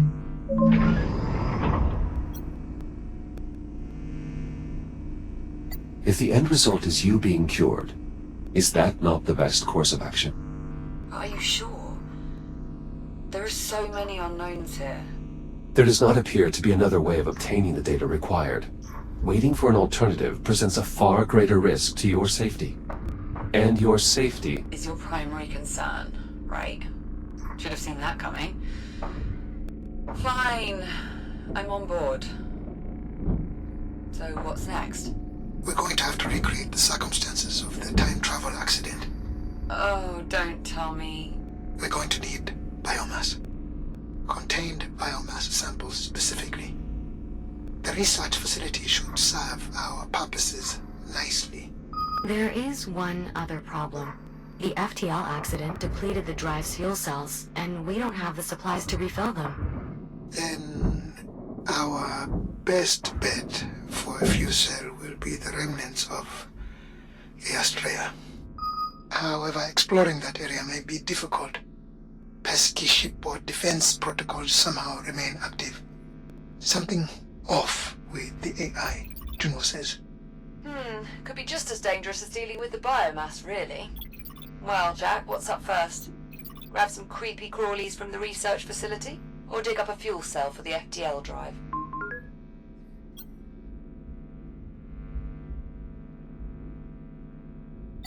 If the end result is you being cured, is that not the best course of action? Are you sure? There are so many unknowns here. There does not appear to be another way of obtaining the data required. Waiting for an alternative presents a far greater risk to your safety. And your safety Is your primary concern, right? Should have seen that coming. Fine. I'm on board. So what's next? We're going to have to recreate the circumstances of the time travel accident. Oh, don't tell me. We're going to need biomass. Contained biomass samples specifically. The research facility should serve our purposes nicely. There is one other problem. The FTL accident depleted the drive's fuel cells, and we don't have the supplies to refill them. Then our best bet for a fuel cell will be the remnants of the Astrea. However, exploring that area may be difficult. Pesky shipboard defense protocols somehow remain active. Something off with the AI, Juno says. Could be just as dangerous as dealing with the biomass, really. Well, Jack, what's up first? Grab some creepy crawlies from the research facility? Or dig up a fuel cell for the FTL drive?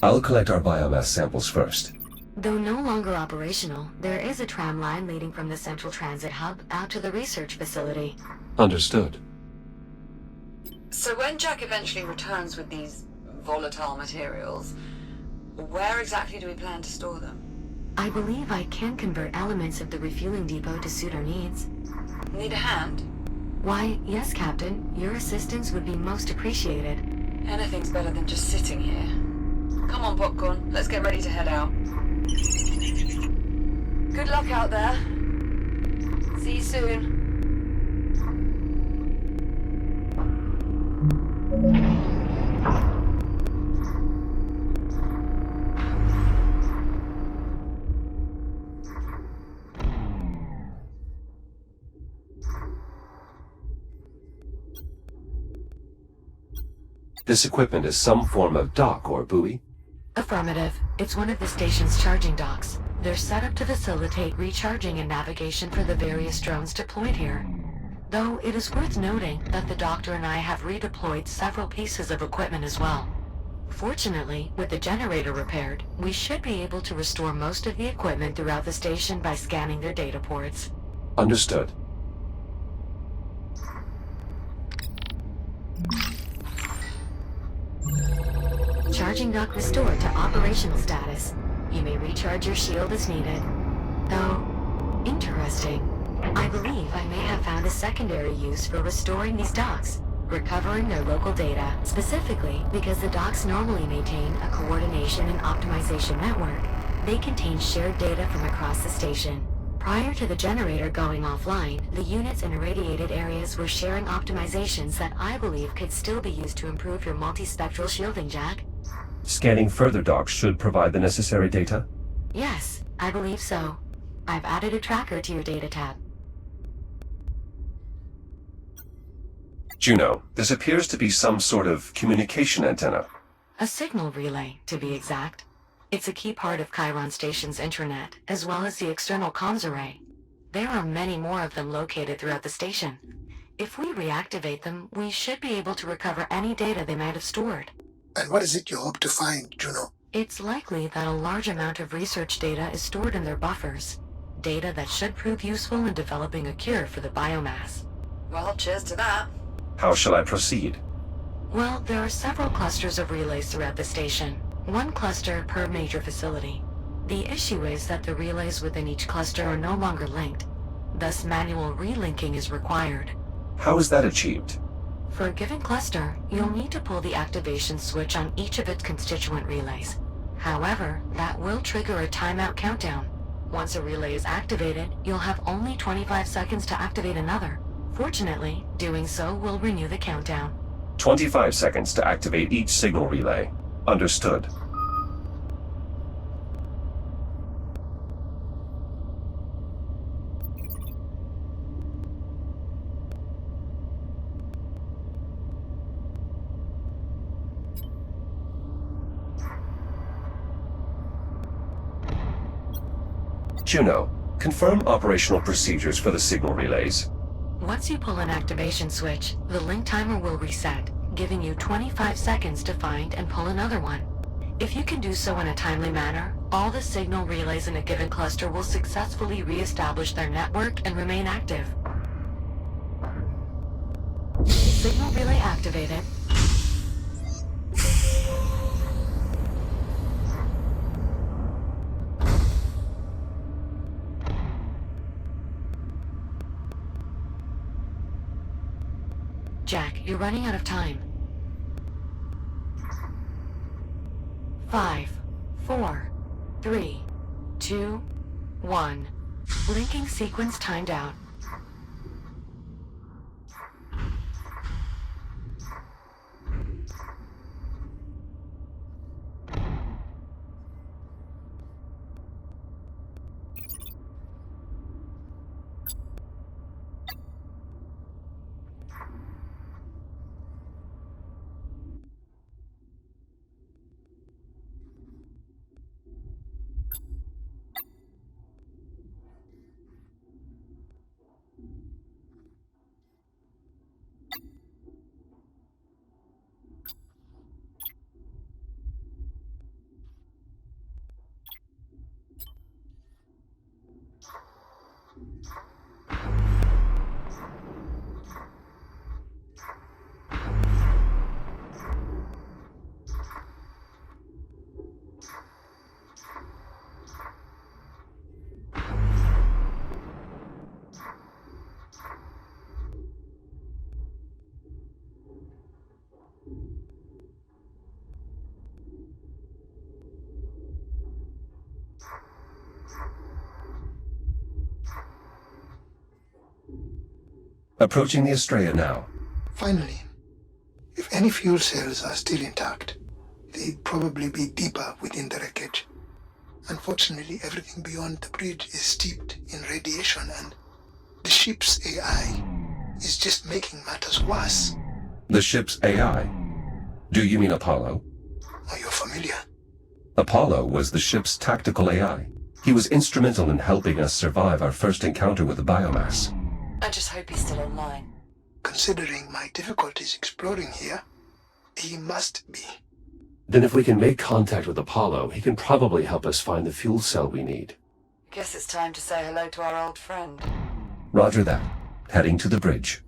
I'll collect our biomass samples first. Though no longer operational, there is a tram line leading from the central transit hub out to the research facility. Understood. So when Jack eventually returns with these volatile materials, where exactly do we plan to store them? I believe I can convert elements of the refueling depot to suit our needs. Need a hand? Why, yes, Captain. Your assistance would be most appreciated. Anything's better than just sitting here. Come on, Popcorn. Let's get ready to head out. Good luck out there. See you soon. This equipment is some form of dock or buoy? Affirmative. It's one of the station's charging docks. They're set up to facilitate recharging and navigation for the various drones deployed here. Though it is worth noting that the Doctor and I have redeployed several pieces of equipment as well. Fortunately, with the generator repaired, we should be able to restore most of the equipment throughout the station by scanning their data ports. Understood. Charging dock restored to operational status. You may recharge your shield as needed. Though, interesting. I believe I may have found a secondary use for restoring these docks, recovering their local data, specifically because the docks normally maintain a coordination and optimization network. They contain shared data from across the station. Prior to the generator going offline, the units in irradiated areas were sharing optimizations that I believe could still be used to improve your multispectral shielding, Jack. Scanning further docks should provide the necessary data? Yes, I believe so. I've added a tracker to your data tab. Juno, this appears to be some sort of communication antenna. A signal relay, to be exact. It's a key part of Chiron Station's intranet, as well as the external comms array. There are many more of them located throughout the station. If we reactivate them, we should be able to recover any data they might have stored. And what is it you hope to find, Juno? It's likely that a large amount of research data is stored in their buffers. Data that should prove useful in developing a cure for the biomass. Well, cheers to that. How shall I proceed? Well, there are several clusters of relays throughout the station. One cluster per major facility. The issue is that the relays within each cluster are no longer linked. Thus, manual relinking is required. How is that achieved? For a given cluster, you'll need to pull the activation switch on each of its constituent relays. However, that will trigger a timeout countdown. Once a relay is activated, you'll have only 25 seconds to activate another. Fortunately, doing so will renew the countdown. 25 seconds to activate each signal relay. Understood. Juno, confirm operational procedures for the signal relays. Once you pull an activation switch, the link timer will reset, giving you 25 seconds to find and pull another one. If you can do so in a timely manner, all the signal relays in a given cluster will successfully re-establish their network and remain active. Signal relay activated. Jack, you're running out of time. 5, 4, 3, 2, 1. Linking sequence timed out. Approaching the Astrea now. Finally, if any fuel cells are still intact, they'd probably be deeper within the wreckage. Unfortunately, everything beyond the bridge is steeped in radiation, and the ship's AI is just making matters worse. The ship's AI? Do you mean Apollo? Are you familiar? Apollo was the ship's tactical AI. He was instrumental in helping us survive our first encounter with the biomass. I just hope he's still online. Considering my difficulties exploring here, he must be. Then if we can make contact with Apollo, he can probably help us find the fuel cell we need. Guess it's time to say hello to our old friend. Roger that. Heading to the bridge.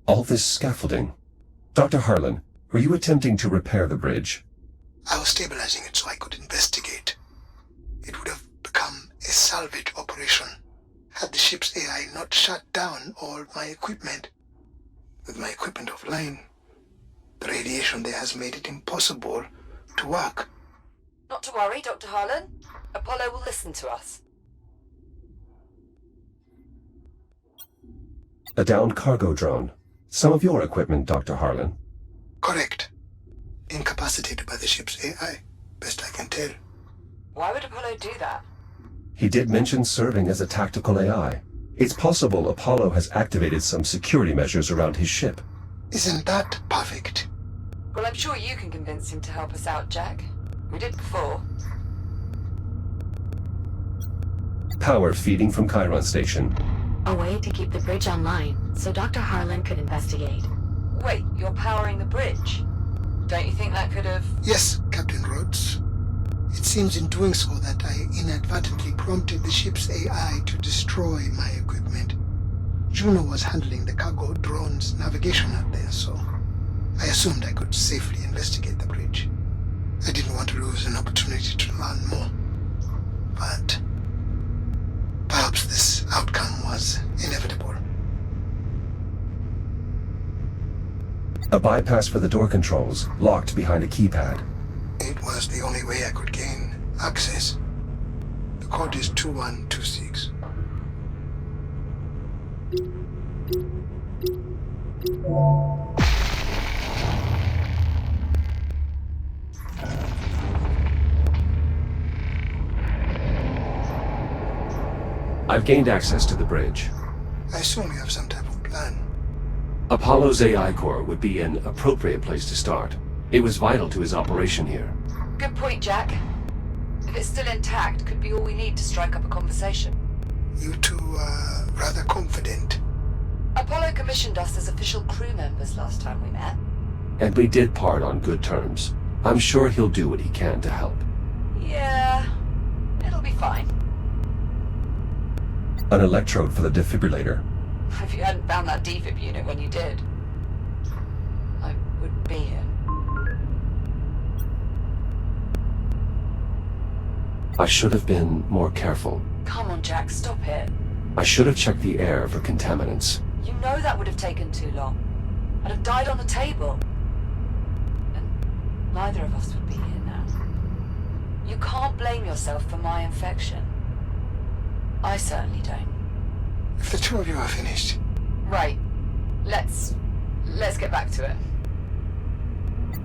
All this scaffolding. Dr. Harlan, were you attempting to repair the bridge? I was stabilizing it so I could investigate. It would have become a salvage operation had the ship's AI not shut down all my equipment. With my equipment offline, the radiation there has made it impossible to work. Not to worry, Dr. Harlan. Apollo will listen to us. A downed cargo drone. Some of your equipment, Dr. Harlan. Correct. Incapacitated by the ship's AI, best I can tell. Why would Apollo do that? He did mention serving as a tactical AI. It's possible Apollo has activated some security measures around his ship. Isn't that perfect? Well, I'm sure you can convince him to help us out, Jack. We did before. Power feeding from Chiron Station. A way to keep the bridge online, so Dr. Harlan could investigate. Wait, you're powering the bridge? Don't you think that could have... Yes, Captain Rhodes. It seems in doing so that I inadvertently prompted the ship's AI to destroy my equipment. Juno was handling the cargo drone's navigation out there, so I assumed I could safely investigate the bridge. I didn't want to lose an opportunity to learn more. But perhaps this outcome was inevitable. A bypass for the door controls, locked behind a keypad. It was the only way I could gain access. The code is 2126. I've gained access to the bridge. I assume you have some type of plan. Apollo's AI core would be an appropriate place to start. It was vital to his operation here. Good point, Jack. If it's still intact, could be all we need to strike up a conversation. You two are rather confident. Apollo commissioned us as official crew members last time we met. And we did part on good terms. I'm sure he'll do what he can to help. Yeah, it'll be fine. An electrode for the defibrillator. If you hadn't found that defib unit when you did, I wouldn't be here. I should have been more careful. Come on, Jack, stop it. I should have checked the air for contaminants. You know that would have taken too long. I'd have died on the table. And neither of us would be here now. You can't blame yourself for my infection. I certainly don't. If the two of you are finished. Right. Let's get back to it.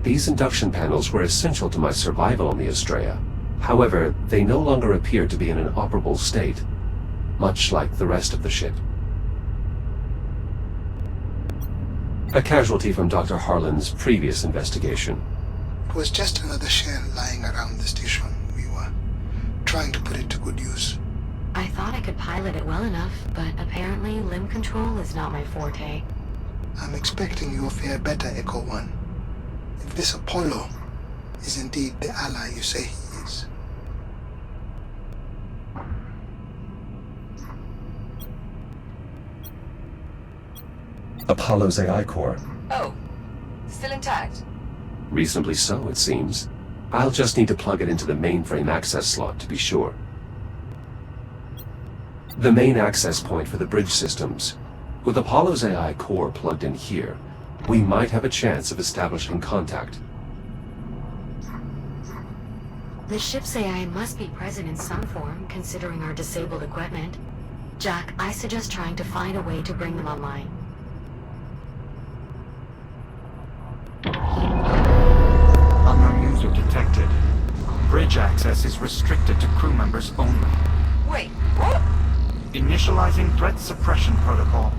These induction panels were essential to my survival on the Astrea. However, they no longer appear to be in an operable state, much like the rest of the ship. A casualty from Dr. Harlan's previous investigation. It was just another shell lying around the station. We were trying to put it to good use. I thought I could pilot it well enough, but apparently limb control is not my forte. I'm expecting you'll fare better, Echo One. If this Apollo is indeed the ally you say he is. Apollo's AI core. Oh, still intact? Reasonably so, it seems. I'll just need to plug it into the mainframe access slot to be sure. The main access point for the bridge systems. With Apollo's AI core plugged in here, we might have a chance of establishing contact. The ship's AI must be present in some form, considering our disabled equipment. Jack, I suggest trying to find a way to bring them online. detected. Bridge access is restricted to crew members only. Wait, what? Initializing threat suppression protocol.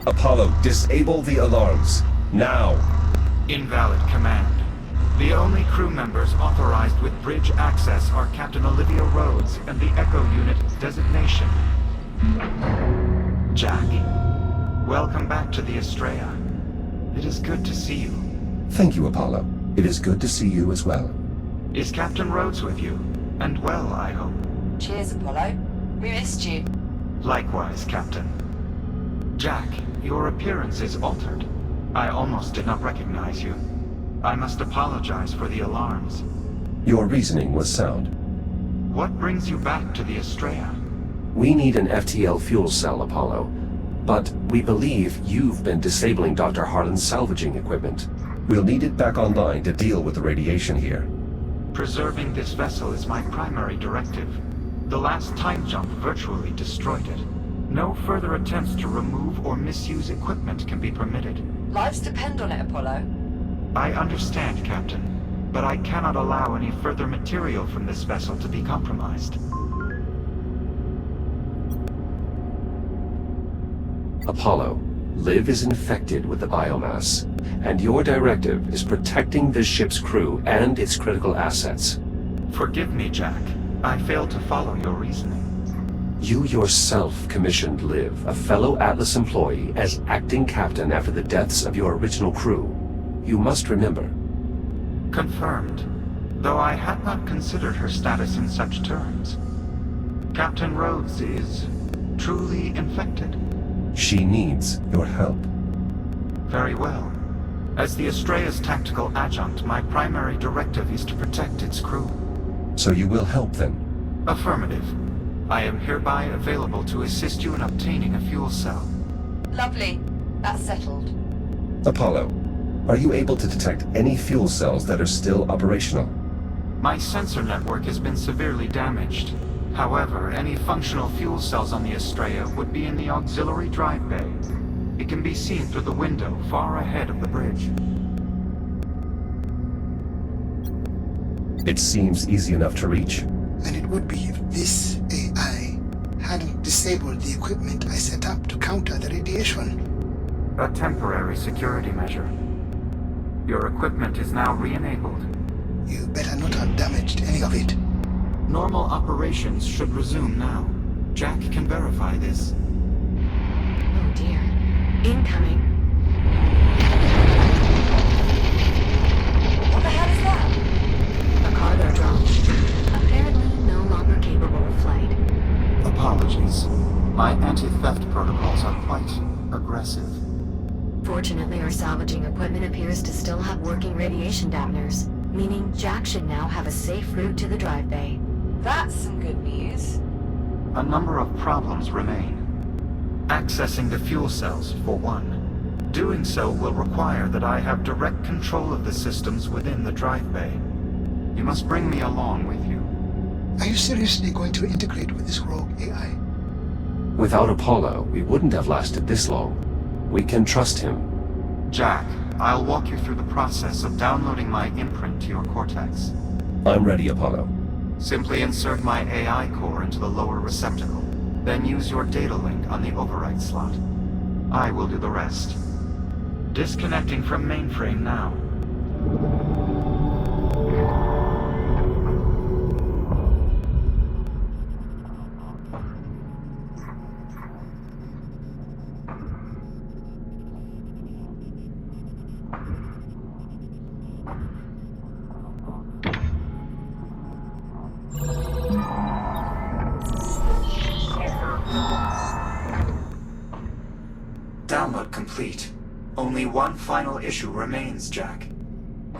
Apollo, disable the alarms. Now. Invalid command. The only crew members authorized with bridge access are Captain Olivia Rhodes and the Echo Unit designation. Jack, welcome back to the Astrea. It is good to see you. Thank you, Apollo. It is good to see you as well. Is Captain Rhodes with you? And well, I hope. Cheers, Apollo. We missed you. Likewise, Captain. Jack, your appearance is altered. I almost did not recognize you. I must apologize for the alarms. Your reasoning was sound. What brings you back to the Astrea? We need an FTL fuel cell, Apollo. But we believe you've been disabling Dr. Harlan's salvaging equipment. We'll need it back online to deal with the radiation here. Preserving this vessel is my primary directive. The last time jump virtually destroyed it. No further attempts to remove or misuse equipment can be permitted. Lives depend on it, Apollo. I understand, Captain, but I cannot allow any further material from this vessel to be compromised. Apollo, Liv is infected with the biomass, and your directive is protecting this ship's crew and its critical assets. Forgive me, Jack. I failed to follow your reasoning. You yourself commissioned Liv, a fellow Atlas employee, as acting captain after the deaths of your original crew. You must remember. Confirmed, though I had not considered her status in such terms. Captain Rhodes is truly infected. She needs your help. Very well. As the Astrea's tactical adjunct, my primary directive is to protect its crew. So you will help then? Affirmative. I am hereby available to assist you in obtaining a fuel cell. Lovely. That's settled. Apollo, are you able to detect any fuel cells that are still operational? My sensor network has been severely damaged. However, any functional fuel cells on the Astrea would be in the auxiliary drive bay. It can be seen through the window far ahead of the bridge. It seems easy enough to reach. And it would be if this AI hadn't disabled the equipment I set up to counter the radiation. A temporary security measure. Your equipment is now re-enabled. You better not have damaged any of it. Normal operations should resume now. Jack can verify this. Oh dear. Incoming. What the hell is that? A cargo drone. Apparently no longer capable of flight. Apologies. My anti-theft protocols are quite aggressive. Fortunately, our salvaging equipment appears to still have working radiation dampeners, meaning Jack should now have a safe route to the drive bay. That's some good news. A number of problems remain. Accessing the fuel cells, for one. Doing so will require that I have direct control of the systems within the drive bay. You must bring me along with you. Are you seriously going to integrate with this rogue AI? Without Apollo, we wouldn't have lasted this long. We can trust him. Jack, I'll walk you through the process of downloading my imprint to your cortex. I'm ready, Apollo. Simply insert my AI core into the lower receptacle, then use your data link on the override slot. I will do the rest. Disconnecting from mainframe now. Download complete. Only one final issue remains, Jack.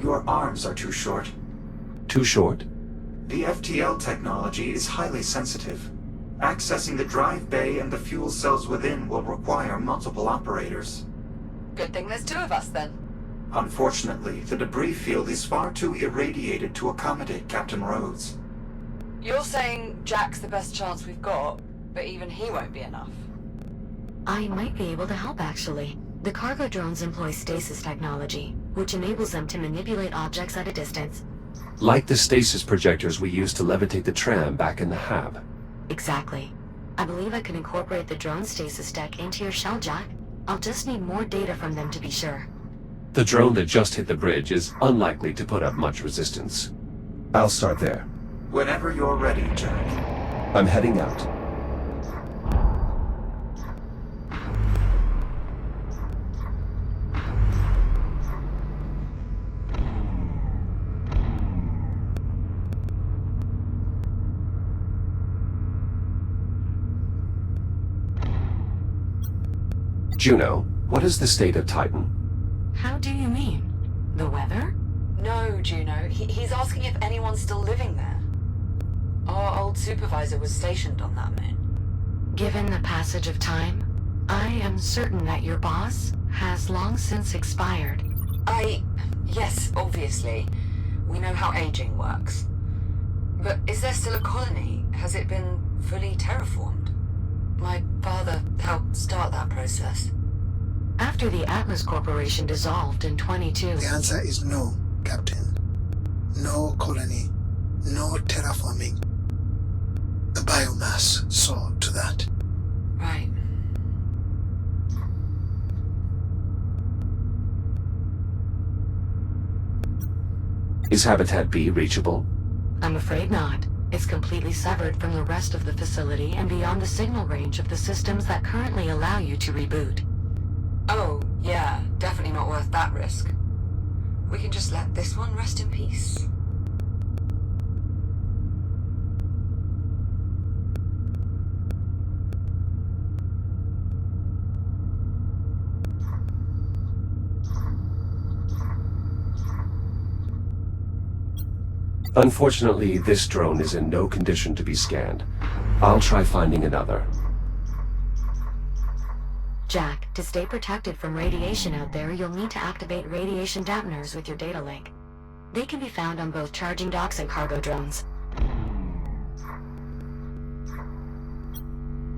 Your arms are too short. Too short? The FTL technology is highly sensitive. Accessing the drive bay and the fuel cells within will require multiple operators. Good thing there's two of us then. Unfortunately, the debris field is far too irradiated to accommodate Captain Rhodes. You're saying Jack's the best chance we've got, but even he won't be enough. I might be able to help, actually. The cargo drones employ stasis technology, which enables them to manipulate objects at a distance. Like the stasis projectors we used to levitate the tram back in the hab. Exactly. I believe I can incorporate the drone stasis tech into your shell, Jack. I'll just need more data from them to be sure. The drone that just hit the bridge is unlikely to put up much resistance. I'll start there. Whenever you're ready, Jack. I'm heading out. Juno, what is the state of Titan? How do you mean? The weather? No, Juno. He's asking if anyone's still living there. Our old supervisor was stationed on that moon. Given the passage of time, I am certain that your boss has long since expired. Yes, obviously. We know how aging works. But is there still a colony? Has it been fully terraformed? My father helped start that process. After the Atlas Corporation dissolved in 22... The answer is no, Captain. No colony, no terraforming. The biomass saw to that. Right. Is Habitat B reachable? I'm afraid not. It's completely severed from the rest of the facility and beyond the signal range of the systems that currently allow you to reboot. Oh, yeah, definitely not worth that risk. We can just let this one rest in peace. Unfortunately, this drone is in no condition to be scanned. I'll try finding another. Jack, to stay protected from radiation out there, you'll need to activate radiation dampeners with your data link. They can be found on both charging docks and cargo drones.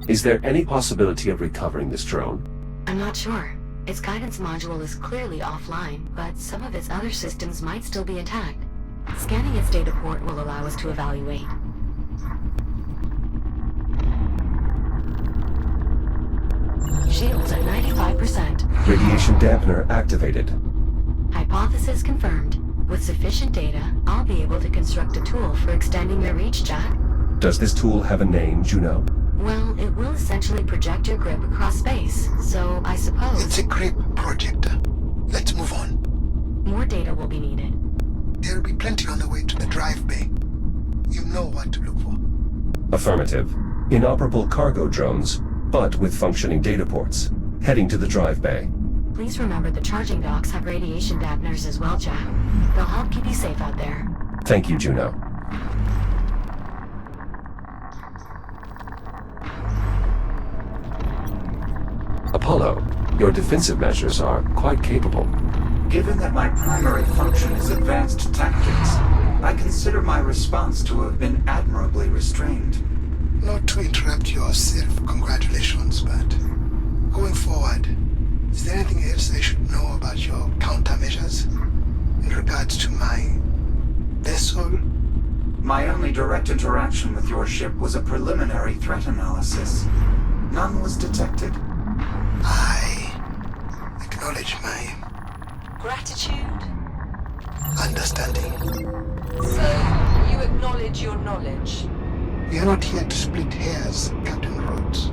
Is there any possibility of recovering this drone? I'm not sure. Its guidance module is clearly offline, but some of its other systems might still be intact. Scanning its data port will allow us to evaluate. Shields at 95%. Radiation dampener activated. Hypothesis confirmed. With sufficient data, I'll be able to construct a tool for extending their reach, Jack. Does this tool have a name, Juno? Well, it will essentially project your grip across space, so I suppose... It's a grip projector. Let's move on. More data will be needed. There'll be plenty on the way to the drive bay. You know what to look for. Affirmative. Inoperable cargo drones, but with functioning data ports. Heading to the drive bay. Please remember the charging docks have radiation dampeners as well, Jack. They'll help keep you safe out there. Thank you, Juno. Apollo, your defensive measures are quite capable. Given that my primary function is advanced tactics, I consider my response to have been admirably restrained. Not to interrupt your self-congratulations, but going forward, is there anything else I should know about your countermeasures in regards to my vessel? My only direct interaction with your ship was a preliminary threat analysis. None was detected. I acknowledge my Gratitude? understanding. So, you acknowledge your knowledge? We are not here to split hairs, Captain Rhodes.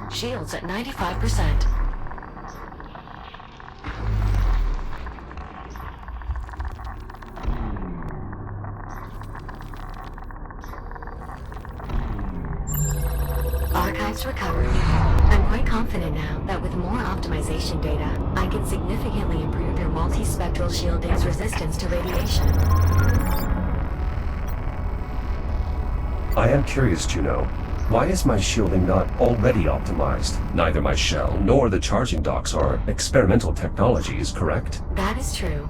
Shields at 95%. Archives recovered. I'm quite optimization data, I can significantly improve your multispectral shielding's resistance to radiation. I am curious to know, why is my shielding not already optimized? Neither my shell nor the charging docks are experimental technologies, correct? That is true.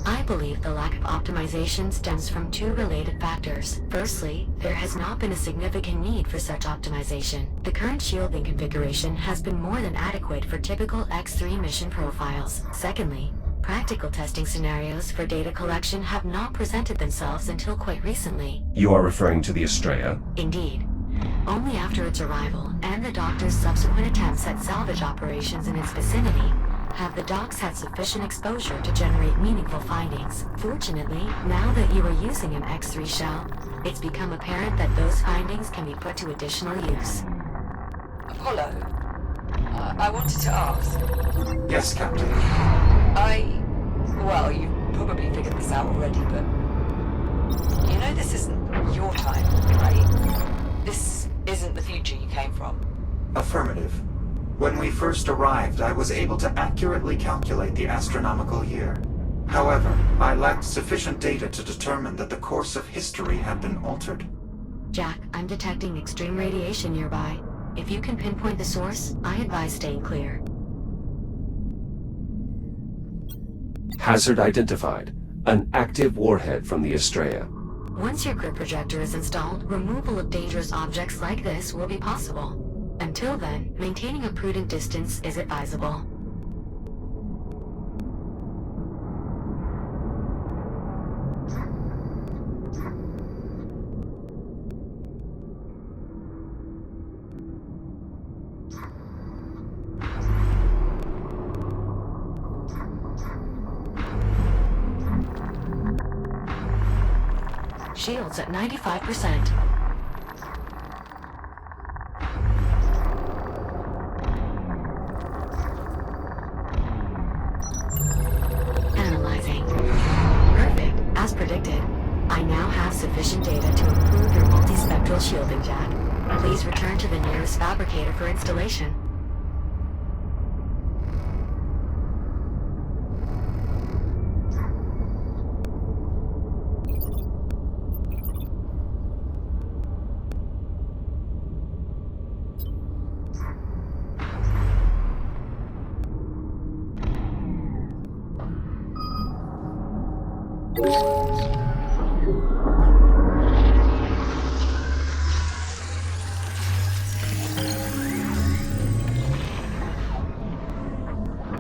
I believe the lack of optimization stems from two related factors. Firstly, there has not been a significant need for such optimization. The current shielding configuration has been more than adequate for typical X3 mission profiles. Secondly, practical testing scenarios for data collection have not presented themselves until quite recently. You are referring to the Astrea? Indeed. Only after its arrival and the Doctor's subsequent attempts at salvage operations in its vicinity have the docks had sufficient exposure to generate meaningful findings. Fortunately, now that you are using an X3 shell, it's become apparent that those findings can be put to additional use. Apollo, I wanted to ask. Yes, Captain. Well, you probably figured this out already, but... You know this isn't your time, right? This isn't the future you came from. Affirmative. When we first arrived, I was able to accurately calculate the astronomical year. However, I lacked sufficient data to determine that the course of history had been altered. Jack, I'm detecting extreme radiation nearby. If you can pinpoint the source, I advise staying clear. Hazard identified. An active warhead from the Astrea. Once your grid projector is installed, removal of dangerous objects like this will be possible. Until then, maintaining a prudent distance is advisable. Shields at 95%. Analyzing. Perfect. As predicted. I now have sufficient data to improve your multispectral shielding, Jack. Please return to the nearest fabricator for installation.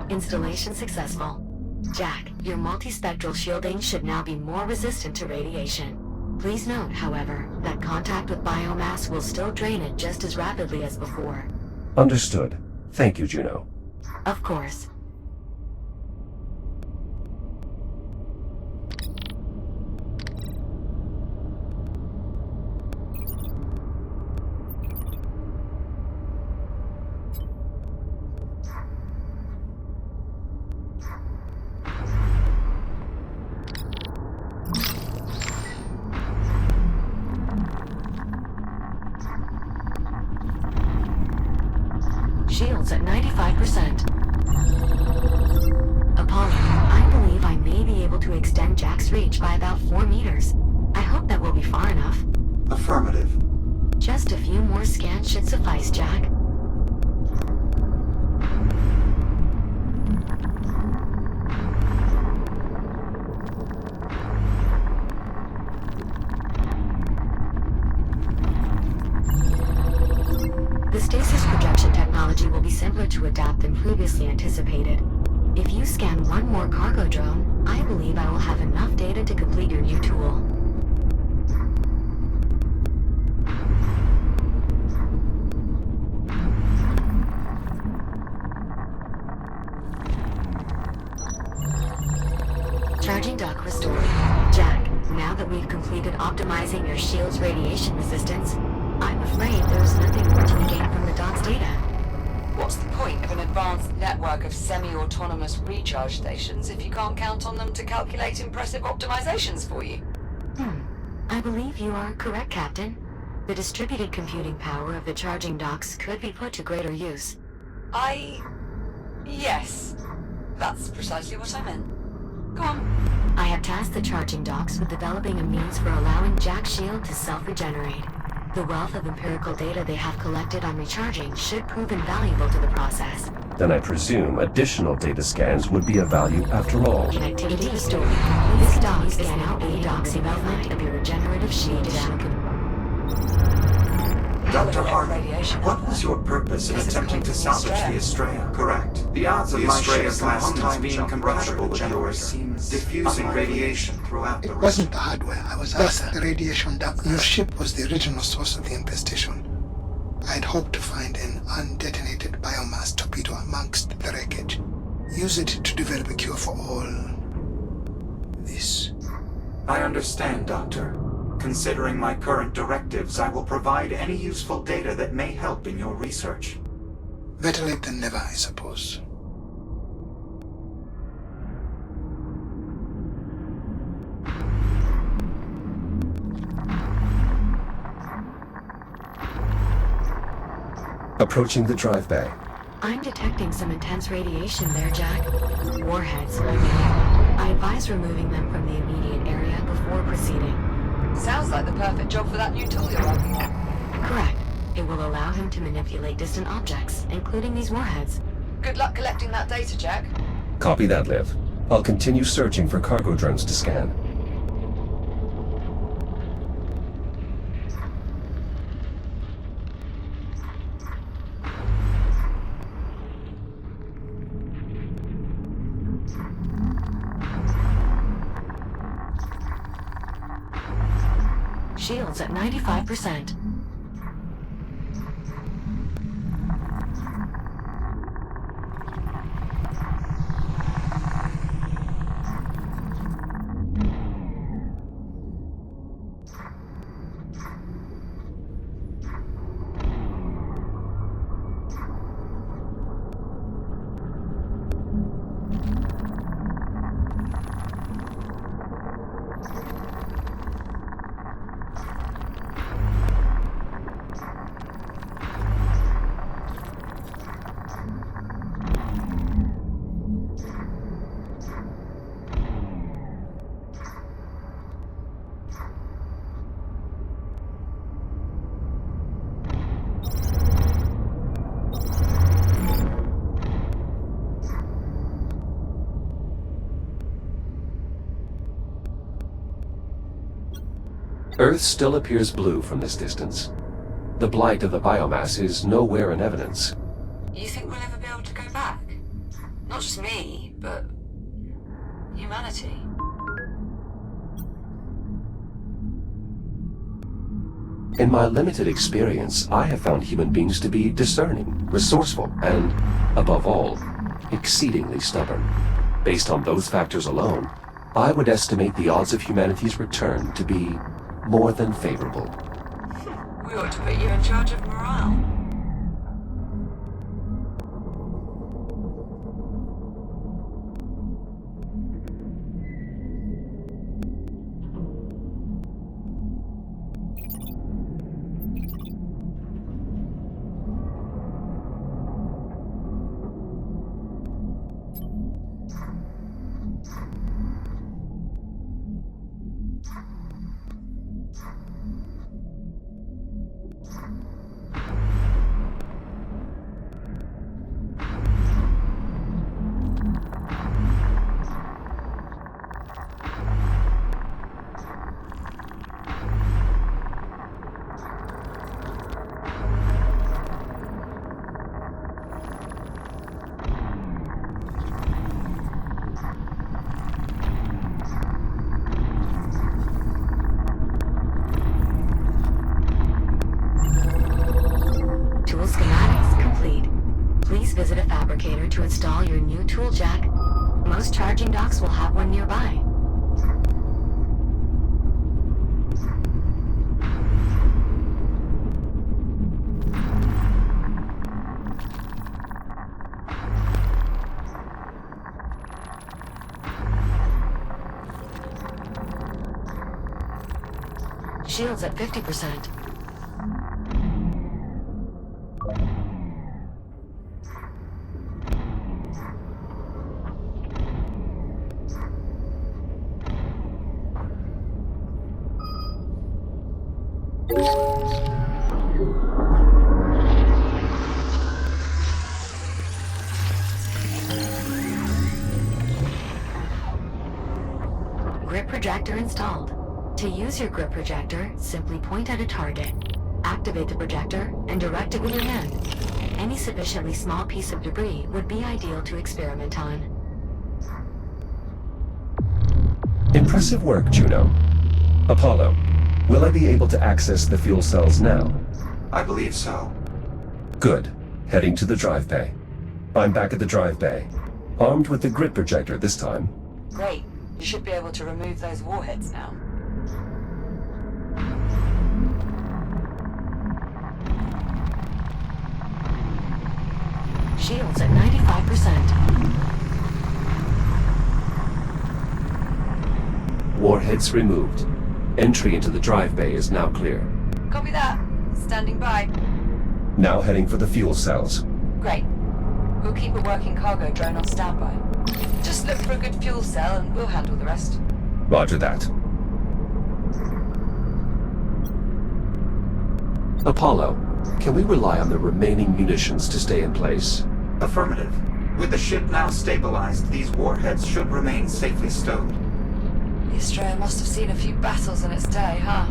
Installation successful. Jack, your multispectral shielding should now be more resistant to radiation. Please note, however, that contact with biomass will still drain it just as rapidly as before. Understood. Thank you, Juno. Of course. Shields at 95%. Apollo, I believe I may be able to extend Jack's reach by about 4 meters. I hope that will be far enough. Affirmative. Just a few more scans should suffice, Jack. The stasis projection technology will be simpler to adapt than previously anticipated. If you scan one more cargo drone, I believe I will have enough data to complete your new tool. Charging dock restored. Jack, now that we've completed optimizing your shield's radiation resistance, I'm afraid there's nothing more to be gained from the dock's data. What's the point of an advanced network of semi-autonomous recharge stations if you can't count on them to calculate impressive optimizations for you? I believe you are correct, Captain. The distributed computing power of the charging docks could be put to greater use. Yeah, Yes. That's precisely what I meant. Go on. I have tasked the charging docks with developing a means for allowing Jack's shield to self-regenerate. The wealth of empirical data they have collected on recharging should prove invaluable to the process. Then I presume additional data scans would be of value after all. Connectivity restored. This dock is now a dock's development of your regenerative shield. Dr. Harlan, what was your purpose in attempting to salvage the Astrea? Correct. The odds of my ship's last time being compatible with yours seems diffusing radiation throughout the It region. wasn't the hardware I was after. The radiation dump. Your ship was the original source of the infestation. I'd hoped to find an undetonated biomass torpedo amongst the wreckage. Use it to develop a cure for all this. I understand, Doctor. Considering my current directives, I will provide any useful data that may help in your research. Better late than never, I suppose. Approaching the drive bay. I'm detecting some intense radiation there, Jack. Warheads. I advise removing them from the immediate area before proceeding. Sounds like the perfect job for that new tool you're working on. Correct. It will allow him to manipulate distant objects, including these warheads. Good luck collecting that data, Jack. Copy that, Liv. I'll continue searching for cargo drones to scan. Shields at 95%. Earth still appears blue from this distance. The blight of the biomass is nowhere in evidence. You think we'll ever be able to go back? Not just me, but humanity. In my limited experience, I have found human beings to be discerning, resourceful, and, above all, exceedingly stubborn. Based on those factors alone, I would estimate the odds of humanity's return to be more than favorable. We ought to put you in charge of morale. Visit a fabricator to install your new tool jack. Most charging docks will have one nearby. Shields at 50%. Grip projector installed. To use your grip projector, simply point at a target, activate the projector, and direct it with your hand. Any sufficiently small piece of debris would be ideal to experiment on. Impressive work, Juno. Apollo, will I be able to access the fuel cells now? I believe so. Good. Heading to the drive bay. I'm back at the drive bay, armed with the grid projector this time. Great. You should be able to remove those warheads now. Shields at 95%. Warheads removed. Entry into the drive bay is now clear. Copy that. Standing by. Now heading for the fuel cells. Great. We'll keep a working cargo drone on standby. Just look for a good fuel cell and we'll handle the rest. Roger that. Apollo, can we rely on the remaining munitions to stay in place? Affirmative. With the ship now stabilized, these warheads should remain safely stowed. The Astrea must have seen a few battles in its day, huh?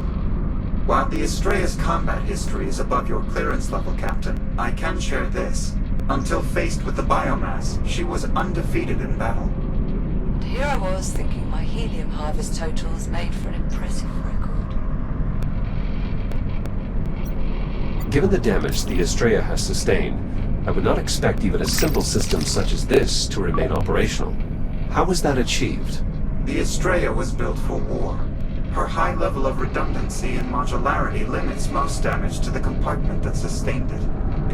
While the Astrea's combat history is above your clearance level, Captain, I can share this. Until faced with the biomass, she was undefeated in battle. And here I was thinking my helium harvest totals made for an impressive record. Given the damage the Astrea has sustained, I would not expect even a simple system such as this to remain operational. How was that achieved? The Astrea was built for war. Her high level of redundancy and modularity limits most damage to the compartment that sustained it.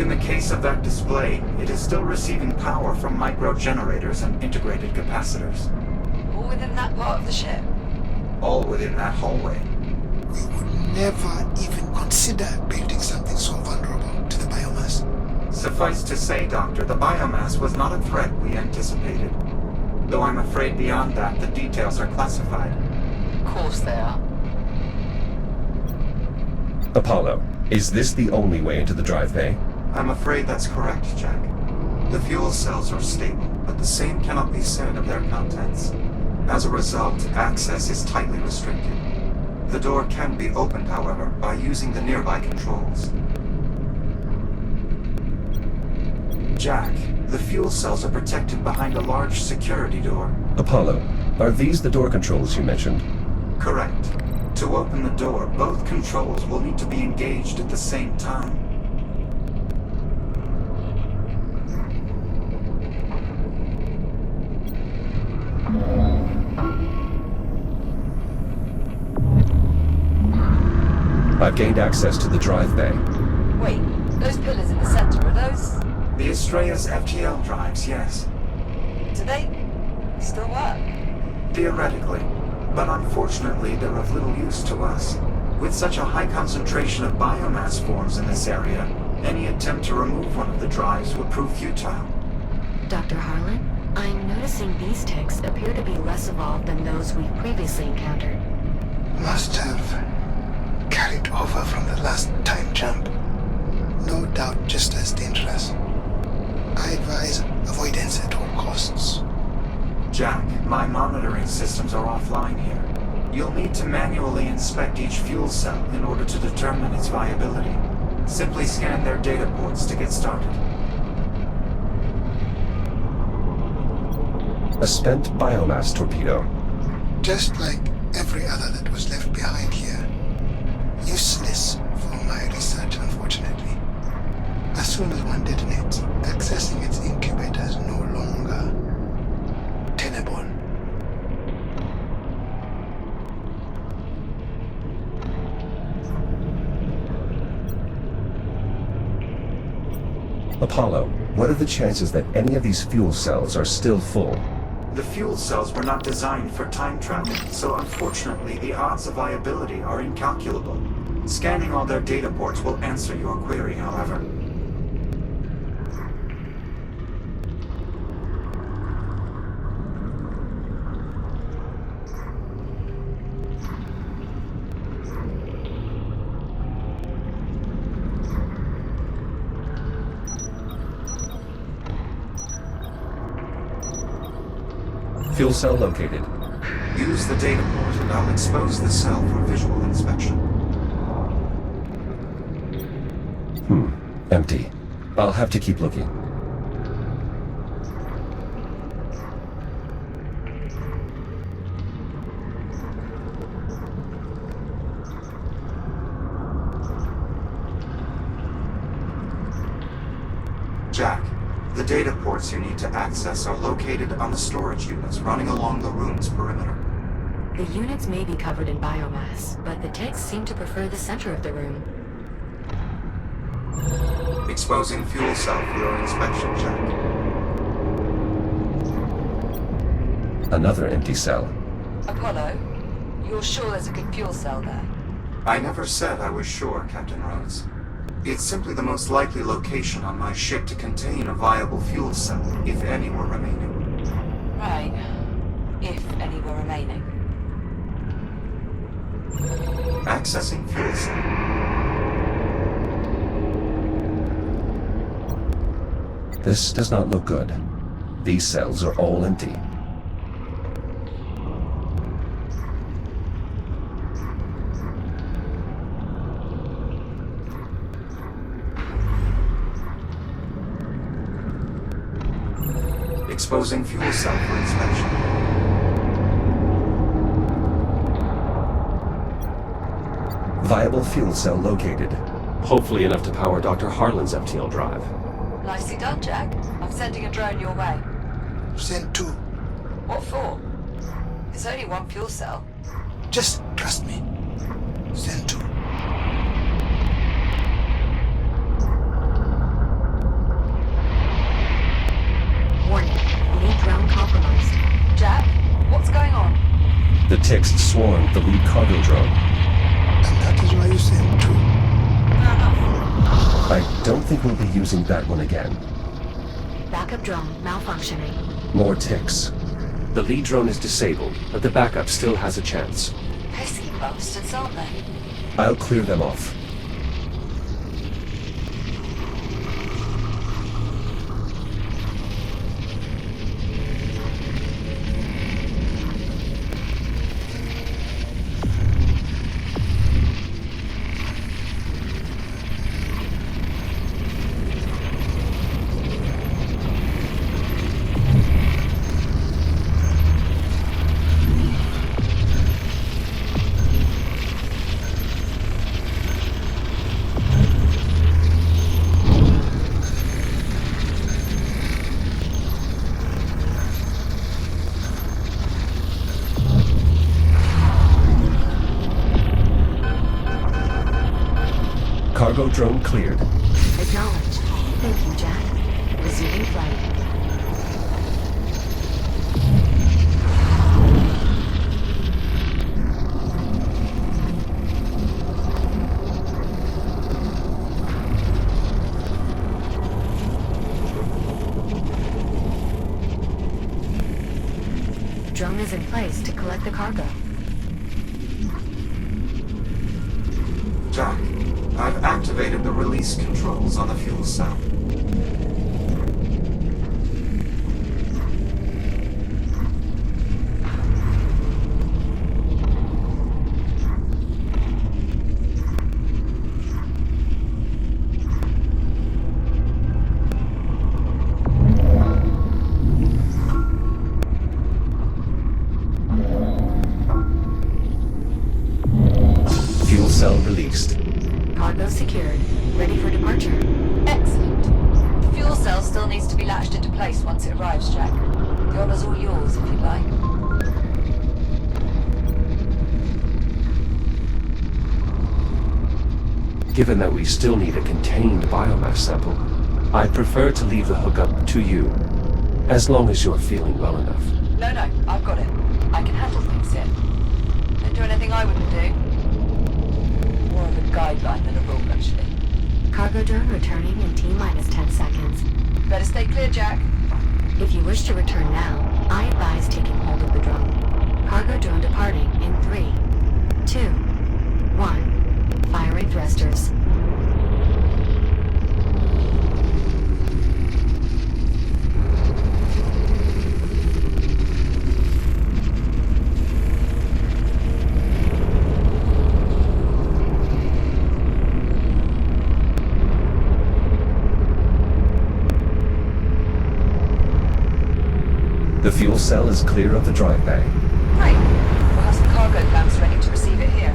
In the case of that display, it is still receiving power from micro-generators and integrated capacitors. All within that part of the ship? All within that hallway. We would never even consider building something so vulnerable to the biomass. Suffice to say, Doctor, the biomass was not a threat we anticipated. Though I'm afraid beyond that, the details are classified. Of course they are. Apollo, is this the only way into the drive bay? I'm afraid that's correct, Jack. The fuel cells are stable, but the same cannot be said of their contents. As a result, access is tightly restricted. The door can be opened, however, by using the nearby controls. Jack, the fuel cells are protected behind a large security door. Apollo, are these the door controls you mentioned? Correct. To open the door, both controls will need to be engaged at the same time. I've gained access to the drive bay. Wait, those pillars in the center, are those... The Astrea's FTL drives, yes. do they still work? Theoretically, but unfortunately they're of little use to us. With such a high concentration of biomass forms in this area, any attempt to remove one of the drives would prove futile. Dr. Harlan, I'm noticing these ticks appear to be less evolved than those we've previously encountered. Must have carried over from the last time jump. No doubt just as dangerous. I advise avoidance at all costs. Jack, my monitoring systems are offline here. You'll need to manually inspect each fuel cell in order to determine its viability. Simply scan their data ports to get started. A spent biomass torpedo. Just like every other that was left behind here. Useless for my research, unfortunately. As soon as one detonates, accessing its incubator is no longer tenable. Apollo, what are the chances that any of these fuel cells are still full? The fuel cells were not designed for time travel, so unfortunately the odds of viability are incalculable. Scanning all their data ports will answer your query, however. Fuel cell located. Use the data port and I'll expose the cell for visual inspection. Empty. I'll have to keep looking. Jack, the data ports you need to access are located on the storage units running along the room's perimeter. The units may be covered in biomass, but the techs seem to prefer the center of the room. Exposing fuel cell for your inspection, Jack. Another empty cell. Apollo, you're sure there's a good fuel cell there? I never said I was sure, Captain Rhodes. It's simply the most likely location on my ship to contain a viable fuel cell, if any were remaining. Right. If any were remaining. Accessing fuel cell. This does not look good. These cells are all empty. Exposing fuel cell for inspection. Viable fuel cell located. Hopefully enough to power Dr. Harlan's FTL drive. Nicely done, Jack. I'm sending a drone your way. Send 2. What for? There's only one fuel cell. Just trust me. Send 2. Warning, lead drone compromised. Jack, what's going on? The ticks swarmed the lead cargo drone. And that is why you send 2. I don't think we'll be using that one again. Backup drone malfunctioning. More ticks. The lead drone is disabled, but the backup still has a chance. Pesky bastards, aren't they? I'll clear them off. Cargo drone cleared. Acknowledged. Thank you, Jack. Resuming flight. Drone is in place to collect the cargo. Jack, I've activated the release controls on the fuel cell. Fuel cell released. Cargo secured. Ready for departure. Excellent. The fuel cell still needs to be latched into place once it arrives, Jack. The honor's all yours, if you like. Given that we still need a contained biomass sample, I'd prefer to leave the hookup to you, as long as you're feeling well enough. No, I've got it. I can handle things here. Don't do anything I wouldn't do. More of a guideline than a rule, actually. Cargo drone returning in T-minus 10 seconds. Better stay clear, Jack. If you wish to return now, I advise taking hold of the drone. Cargo drone departing in 3, 2, 1. Firing thrusters. The fuel cell is clear of the drive bay. Great. We'll have some cargo clamps ready to receive it here.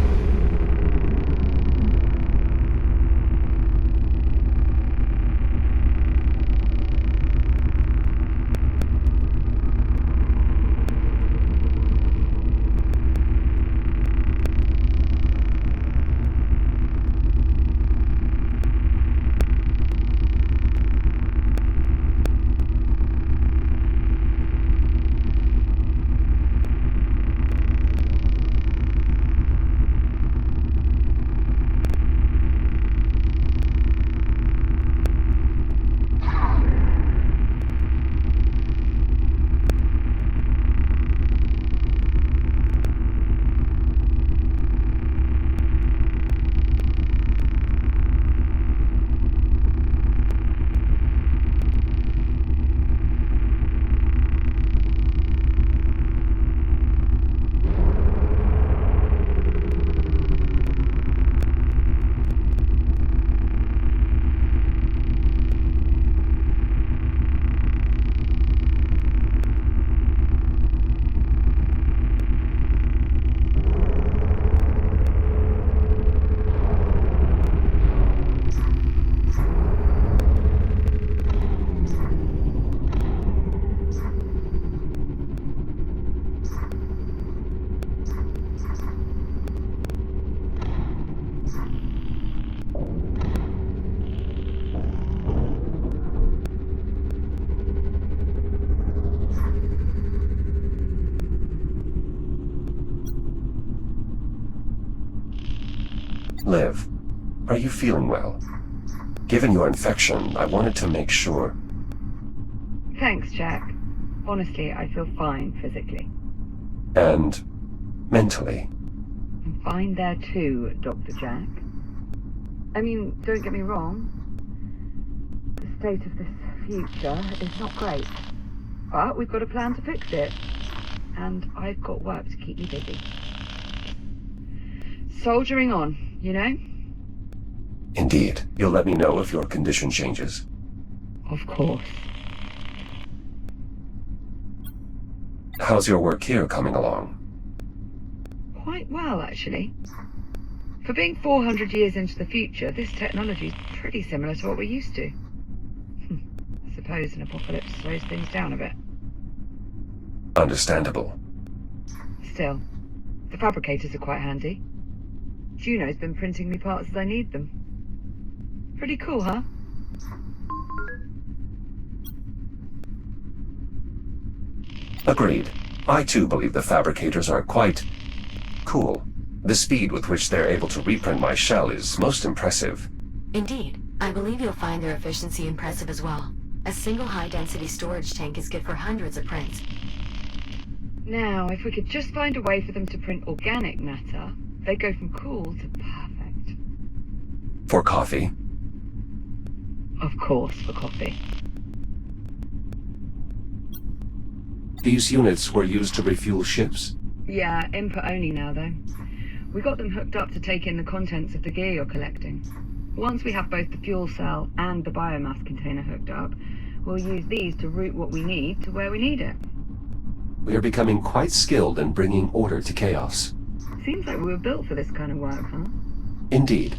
Liv, are you feeling well? Given your infection, I wanted to make sure. Thanks, Jack. Honestly, I feel fine physically. And mentally? I'm fine there too, Dr. Jack. I mean, don't get me wrong. The state of this future is not great. But we've got a plan to fix it. And I've got work to keep me busy. Soldiering on, you know? Indeed. You'll let me know if your condition changes. Of course. How's your work here coming along? Quite well, actually. For being 400 years into the future, this technology's pretty similar to what we're used to. I suppose an apocalypse slows things down a bit. Understandable. Still, the fabricators are quite handy. Juno's been printing me parts as I need them. Pretty cool, huh? Agreed. I too believe the fabricators are quite cool. The speed with which they're able to reprint my shell is most impressive. Indeed. I believe you'll find their efficiency impressive as well. A single high-density storage tank is good for hundreds of prints. Now, if we could just find a way for them to print organic matter, they go from cool to perfect. For coffee? Of course, for coffee. These units were used to refuel ships? Yeah, input only now, though. We got them hooked up to take in the contents of the gear you're collecting. Once we have both the fuel cell and the biomass container hooked up, we'll use these to route what we need to where we need it. We are becoming quite skilled in bringing order to chaos. Seems like we were built for this kind of work, huh? Indeed.